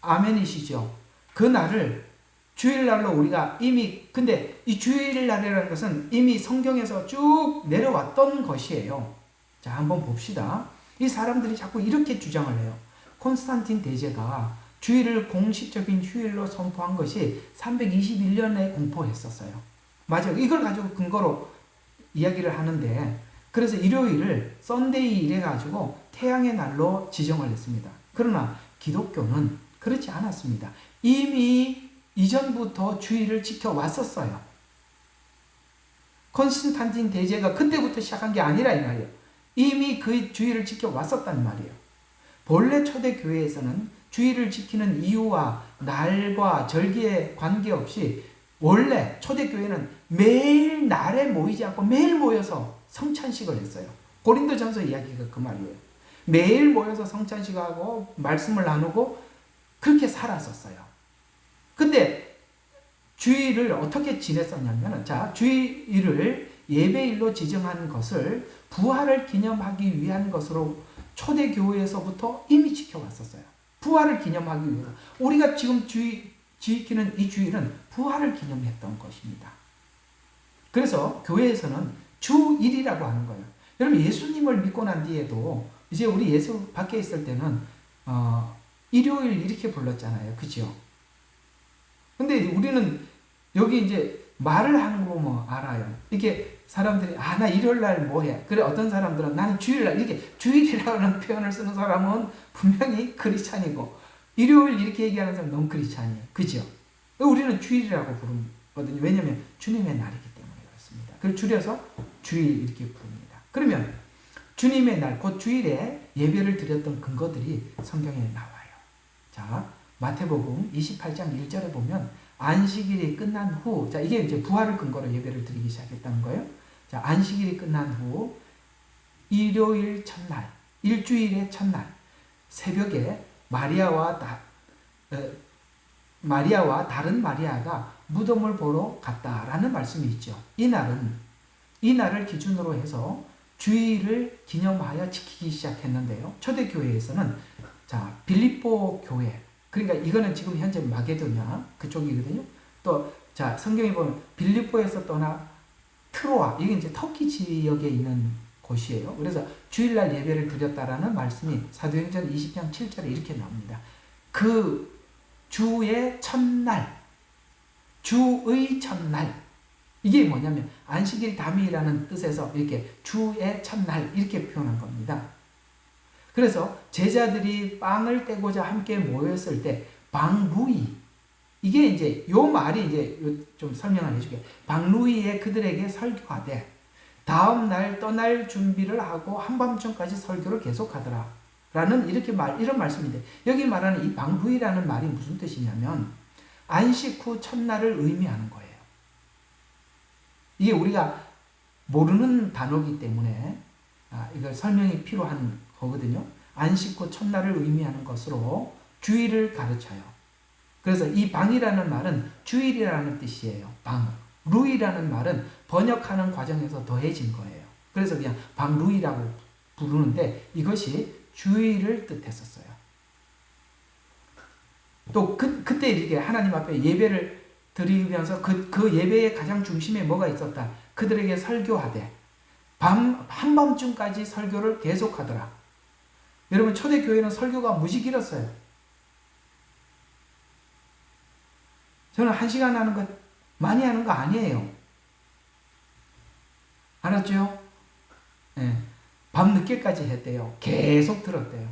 아멘이시죠? 그 날을 주일날로 우리가 이미, 근데 이 주일날이라는 것은 이미 성경에서 쭉 내려왔던 것이에요. 자, 한번 봅시다. 이 사람들이 자꾸 이렇게 주장을 해요. 콘스탄틴 대제가 주일을 공식적인 휴일로 선포한 것이 321년에 공포했었어요. 맞아요. 이걸 가지고 근거로 이야기를 하는데, 그래서 일요일을 썬데이 이래 가지고 태양의 날로 지정을 했습니다. 그러나 기독교는 그렇지 않았습니다. 이미 이전부터 주일을 지켜왔었어요. 콘스탄틴 대제가 그때부터 시작한 게 아니라 이 말이에요. 이미 그 주일을 지켜왔었단 말이에요. 본래 초대교회에서는 주일을 지키는 이유와 날과 절기에 관계없이 원래 초대교회는 매일 날에 모이지 않고 매일 모여서 성찬식을 했어요. 고린도전서 이야기가 그 말이에요. 매일 모여서 성찬식하고 말씀을 나누고 그렇게 살았었어요. 근데 주일을 어떻게 지냈었냐면, 자, 주일을 예배일로 지정한 것을 부활을 기념하기 위한 것으로 초대교회에서부터 이미 지켜왔었어요. 부활을 기념하기 위해서. 우리가 지금 지키는 이 주일은 부활을 기념했던 것입니다. 그래서 교회에서는 주일이라고 하는 거예요. 여러분, 예수님을 믿고 난 뒤에도 이제 우리 예수 밖에 있을 때는 일요일 이렇게 불렀잖아요. 그죠? 근데 우리는 여기 이제 말을 하는 거 보면 알아요. 이렇게 사람들이 나 일요일 날 뭐 해? 그래, 어떤 사람들은 나는 주일 날, 이렇게 주일이라는 표현을 쓰는 사람은 분명히 크리스찬이고, 일요일 이렇게 얘기하는 사람은 넌 크리스찬이에요. 그죠? 우리는 주일이라고 부르거든요. 왜냐면 주님의 날이기 때문에 그렇습니다. 그걸 줄여서 주일 이렇게 부릅니다. 그러면 주님의 날, 곧 주일에 예배를 드렸던 근거들이 성경에 나와요. 자, 마태복음 28장 1절에 보면 안식일이 끝난 후, 자, 이게 이제 부활을 근거로 예배를 드리기 시작했다는 거예요. 자, 안식일이 끝난 후 일요일 첫날, 일주일의 첫날 새벽에 마리아와 다른 마리아가 무덤을 보러 갔다라는 말씀이 있죠. 이 날을 기준으로 해서 주일을 기념하여 지키기 시작했는데요. 초대교회에서는 자, 빌립보 교회, 그러니까 이거는 지금 현재 마게도냐 그쪽이거든요. 또 자, 성경에 보면 빌립보에서 떠나 트로아, 이게 이제 터키 지역에 있는 곳이에요. 그래서 주일날 예배를 드렸다라는 말씀이 사도행전 20장 7절에 이렇게 나옵니다. 그 주의 첫날, 주의 첫날, 이게 뭐냐면 안식일 담일이라는 뜻에서 이렇게 주의 첫날 이렇게 표현한 겁니다. 그래서 제자들이 빵을 떼고자 함께 모였을 때 방루이, 이게 이제 요 말이 이제 좀 설명을 해줄게요. 방루이에 그들에게 설교하되 다음 날 떠날 준비를 하고 한밤중까지 설교를 계속하더라. 라는 이런 말씀인데, 여기 말하는 이 방루이라는 말이 무슨 뜻이냐면 안식 후 첫날을 의미하는 거예요. 이게 우리가 모르는 단어이기 때문에 이걸 설명이 필요한 거거든요. 안식 후 첫날을 의미하는 것으로 주일을 가르쳐요. 그래서 이 방이라는 말은 주일이라는 뜻이에요. 방. 루이라는 말은 번역하는 과정에서 더해진 거예요. 그래서 그냥 방루이라고 부르는데 이것이 주일을 뜻했었어요. 또 그때 이렇게 하나님 앞에 예배를 드리면서 그 예배의 가장 중심에 뭐가 있었다? 그들에게 설교하되 한밤중까지 설교를 계속하더라. 여러분, 초대교회는 설교가 무지 길었어요. 저는 1시간 하는 거 많이 하는 거 아니에요. 알았죠? 네. 밤 늦게까지 했대요. 계속 들었대요.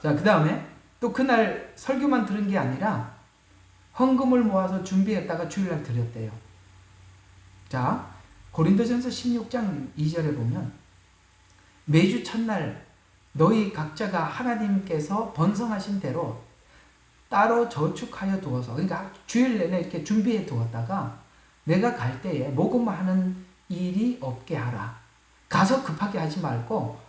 자, 그 다음에 또 그날 설교만 들은 게 아니라 헌금을 모아서 준비했다가 주일날 드렸대요. 자, 고린도전서 16장 2절에 보면 매주 첫날 너희 각자가 하나님께서 번성하신 대로 따로 저축하여 두어서, 그러니까 주일 내내 이렇게 준비해 두었다가 내가 갈 때에 모금하는 일이 없게 하라. 가서 급하게 하지 말고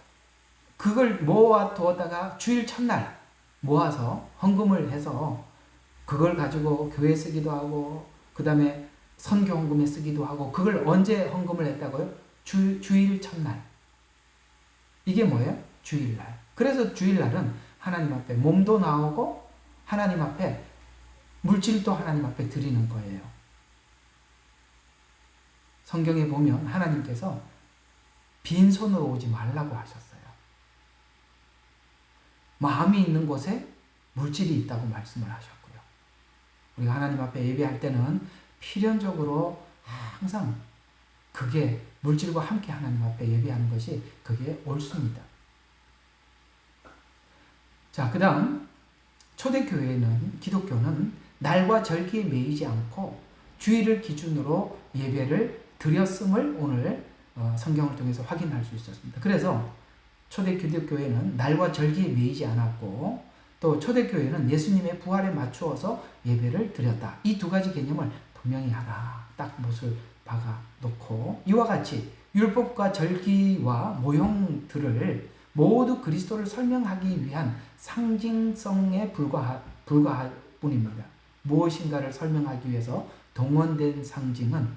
그걸 모아 두었다가 주일 첫날 모아서 헌금을 해서 그걸 가지고 교회에 쓰기도 하고 그 다음에 선교 헌금에 쓰기도 하고. 그걸 언제 헌금을 했다고요? 주일 첫날. 이게 뭐예요? 주일날. 그래서 주일날은 하나님 앞에 몸도 나오고 하나님 앞에 물질도 하나님 앞에 드리는 거예요. 성경에 보면 하나님께서 빈손으로 오지 말라고 하셨어요. 마음이 있는 곳에 물질이 있다고 말씀을 하셨고요. 우리가 하나님 앞에 예배할 때는 필연적으로 항상 그게 물질과 함께 하나님 앞에 예배하는 것이 그게 옳습니다. 자, 그 다음 초대교회는, 기독교는 날과 절기에 매이지 않고 주일을 기준으로 예배를 드렸음을 오늘 성경을 통해서 확인할 수 있었습니다. 그래서 초대 기독교회는 날과 절기에 매이지 않았고, 또 초대교회는 예수님의 부활에 맞추어서 예배를 드렸다. 이 두 가지 개념을 분명히 하라. 딱 못을 박아 놓고, 이와 같이 율법과 절기와 모형들을 모두 그리스도를 설명하기 위한 상징성에 불과할 뿐입니다. 무엇인가를 설명하기 위해서 동원된 상징은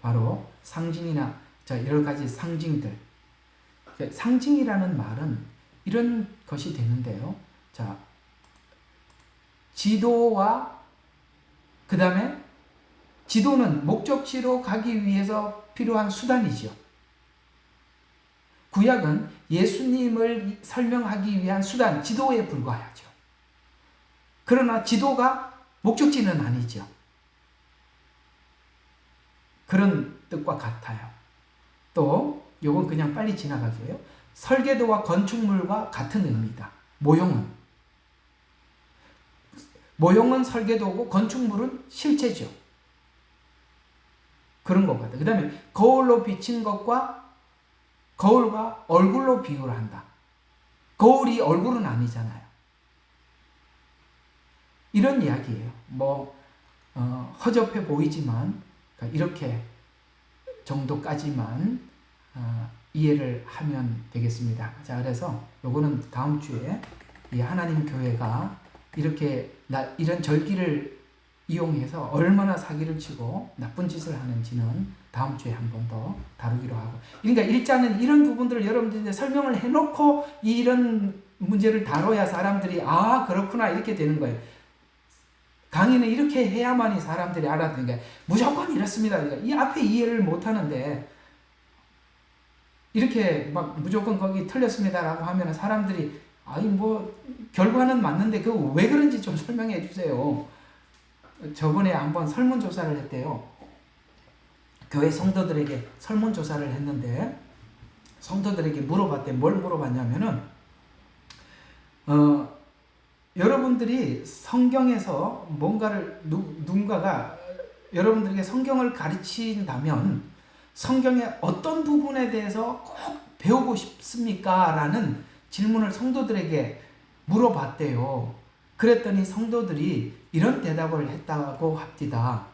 바로 상징이나 여러 가지 상징들. 상징이라는 말은 이런 것이 되는데요. 자, 지도와 그 다음에 지도는 목적지로 가기 위해서 필요한 수단이죠. 구약은 예수님을 설명하기 위한 수단, 지도에 불과하죠. 그러나 지도가 목적지는 아니죠. 그런 뜻과 같아요. 또 요건 그냥 빨리 지나가게요. 설계도와 건축물과 같은 의미다. 모형은 설계도고 건축물은 실체죠. 그런 것 같아요. 그 다음에 거울로 비친 것과 거울과 얼굴로 비유를 한다. 거울이 얼굴은 아니잖아요. 이런 이야기예요. 허접해 보이지만 이렇게 정도까지만 이해를 하면 되겠습니다. 자, 그래서 요거는 다음 주에 이 하나님 교회가 이렇게 이런 절기를 이용해서 얼마나 사기를 치고 나쁜 짓을 하는지는 다음 주에 한 번 더 다루기로 하고. 그러니까 일자는 이런 부분들을 여러분들한테 설명을 해놓고 이런 문제를 다뤄야 사람들이 그렇구나 이렇게 되는 거예요. 강의는 이렇게 해야만이 사람들이 알아듣는 게 무조건 이렇습니다. 그러니까 이 앞에 이해를 못하는데 이렇게 막 무조건 거기 틀렸습니다라고 하면 사람들이 결과는 맞는데 그 왜 그런지 좀 설명해 주세요. 저번에 한번 설문조사를 했대요. 교회 성도들에게 설문조사를 했는데 성도들에게 물어봤대. 뭘 물어봤냐면은 여러분들이 성경에서 뭔가를 누군가가 여러분들에게 성경을 가르친다면 성경의 어떤 부분에 대해서 꼭 배우고 싶습니까? 라는 질문을 성도들에게 물어봤대요. 그랬더니 성도들이 이런 대답을 했다고 합니다.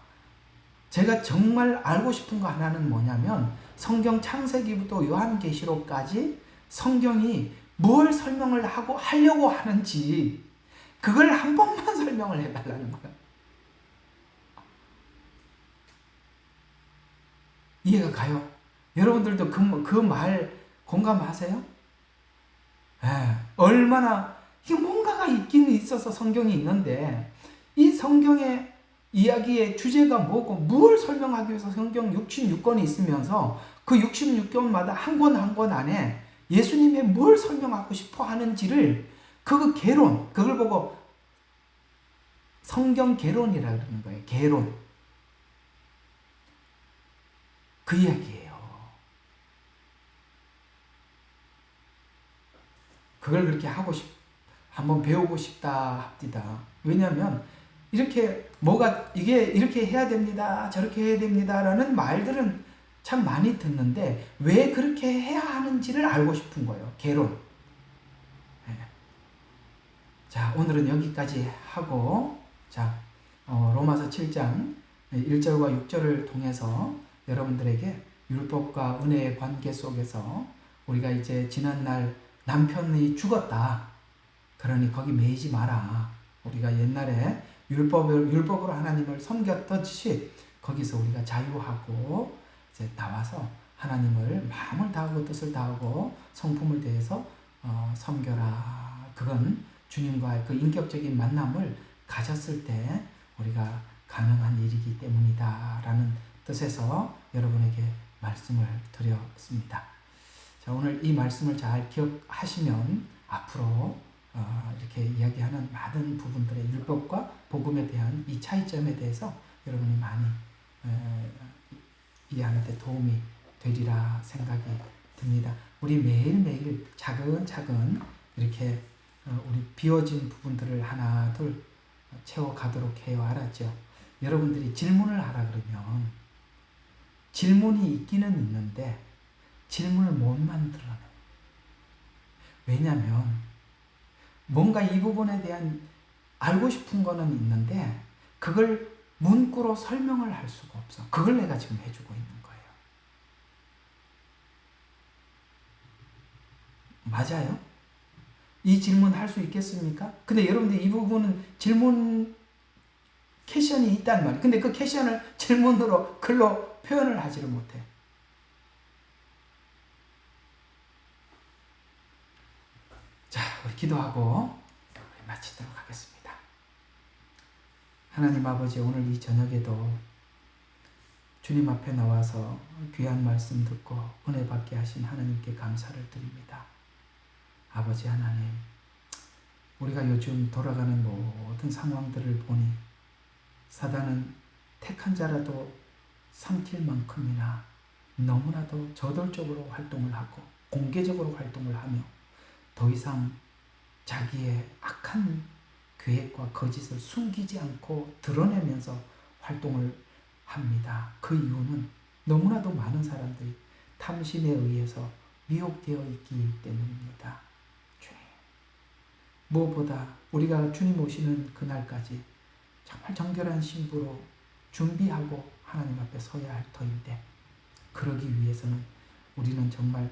제가 정말 알고 싶은 거 하나는 뭐냐면 성경 창세기부터 요한계시록까지 성경이 뭘 설명을 하려고 하는지 그걸 한 번만 설명을 해달라는 거예요. 이해가 가요? 여러분들도 그 말 공감하세요? 얼마나 이게 뭔가가 있긴 있어서 성경이 있는데 이 성경의 이야기의 주제가 뭐고 뭘 설명하기 위해서 성경 66권이 있으면서 그 66권마다 한 권 한 권 안에 예수님이 뭘 설명하고 싶어 하는지를 그걸 보고 성경 개론이라 그러는 거예요. 개론. 그 이야기예요. 그걸 그렇게 한번 배우고 싶다 합니다. 왜냐하면 이렇게 이게 이렇게 해야 됩니다. 저렇게 해야 됩니다라는 말들은 참 많이 듣는데 왜 그렇게 해야 하는지를 알고 싶은 거예요. 개론. 자, 오늘은 여기까지 하고 로마서 7장 1절과 6절을 통해서 여러분들에게 율법과 은혜의 관계 속에서 우리가 이제 지난날 남편이 죽었다. 그러니 거기 매이지 마라. 우리가 옛날에 율법으로 하나님을 섬겼듯이 거기서 우리가 자유하고 이제 나와서 하나님을 마음을 다하고 뜻을 다하고 성품을 다해서 섬겨라. 그건 주님과의 그 인격적인 만남을 가졌을 때 우리가 가능한 일이기 때문이다 라는 뜻에서 여러분에게 말씀을 드렸습니다. 자, 오늘 이 말씀을 잘 기억하시면 앞으로 이렇게 이야기하는 많은 부분들의 율법과 복음에 대한 이 차이점에 대해서 여러분이 많이 이해하는 데 도움이 되리라 생각이 듭니다. 우리 매일매일 차근차근 이렇게 우리 비워진 부분들을 하나 둘 채워가도록 해요. 알았죠? 여러분들이 질문을 하라 그러면 질문이 있기는 있는데 질문을 못 만들어요. 왜냐하면 뭔가 이 부분에 대한 알고 싶은 거는 있는데 그걸 문구로 설명을 할 수가 없어. 그걸 내가 지금 해주고 있는 거예요. 맞아요? 이 질문 할 수 있겠습니까? 근데 여러분들 이 부분은 질문 캐션이 있단 말이에요. 근데 그 캐션을 질문으로 글로 표현을 하지를 못해. 자, 우리 기도하고 마치도록 하겠습니다. 하나님 아버지, 오늘 이 저녁에도 주님 앞에 나와서 귀한 말씀 듣고 은혜 받게 하신 하나님께 감사를 드립니다. 아버지 하나님, 우리가 요즘 돌아가는 모든 상황들을 보니 사단은 택한 자라도 삼킬 만큼이나 너무나도 저돌적으로 활동을 하고 공개적으로 활동을 하며 더 이상 자기의 악한 계획과 거짓을 숨기지 않고 드러내면서 활동을 합니다. 그 이유는 너무나도 많은 사람들이 탐심에 의해서 미혹되어 있기 때문입니다. 주님, 무엇보다 우리가 주님 오시는 그날까지 정말 정결한 신부로 준비하고 하나님 앞에 서야 할 터인데, 그러기 위해서는 우리는 정말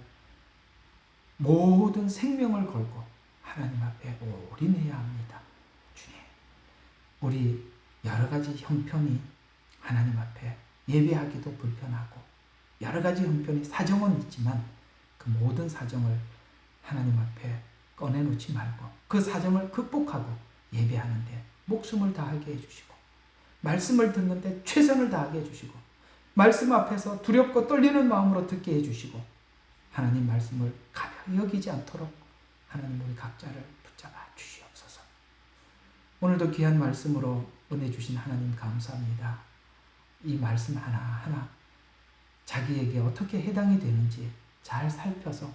모든 생명을 걸고 하나님 앞에 올인해야 합니다. 주님, 우리 여러 가지 형편이 하나님 앞에 예배하기도 불편하고 여러 가지 형편이 사정은 있지만 그 모든 사정을 하나님 앞에 꺼내놓지 말고 그 사정을 극복하고 예배하는데 목숨을 다하게 해주시고 말씀을 듣는데 최선을 다하게 해주시고 말씀 앞에서 두렵고 떨리는 마음으로 듣게 해주시고 하나님 말씀을 가벼이 여기지 않도록 하나님 우리 각자를 붙잡아 주시옵소서. 오늘도 귀한 말씀으로 은혜 주신 하나님 감사합니다. 이 말씀 하나하나 자기에게 어떻게 해당이 되는지 잘 살펴서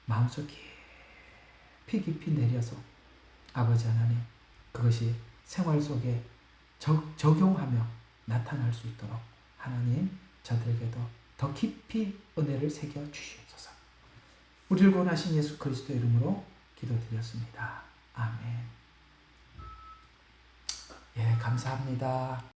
마음속 깊이 내려서 아버지 하나님, 그것이 생활 속에 적용하며 나타날 수 있도록 하나님 저들에게도 더 깊이 은혜를 새겨 주시옵소서. 우리를 구원하신 예수 그리스도 이름으로 기도드렸습니다. 아멘. 예, 감사합니다.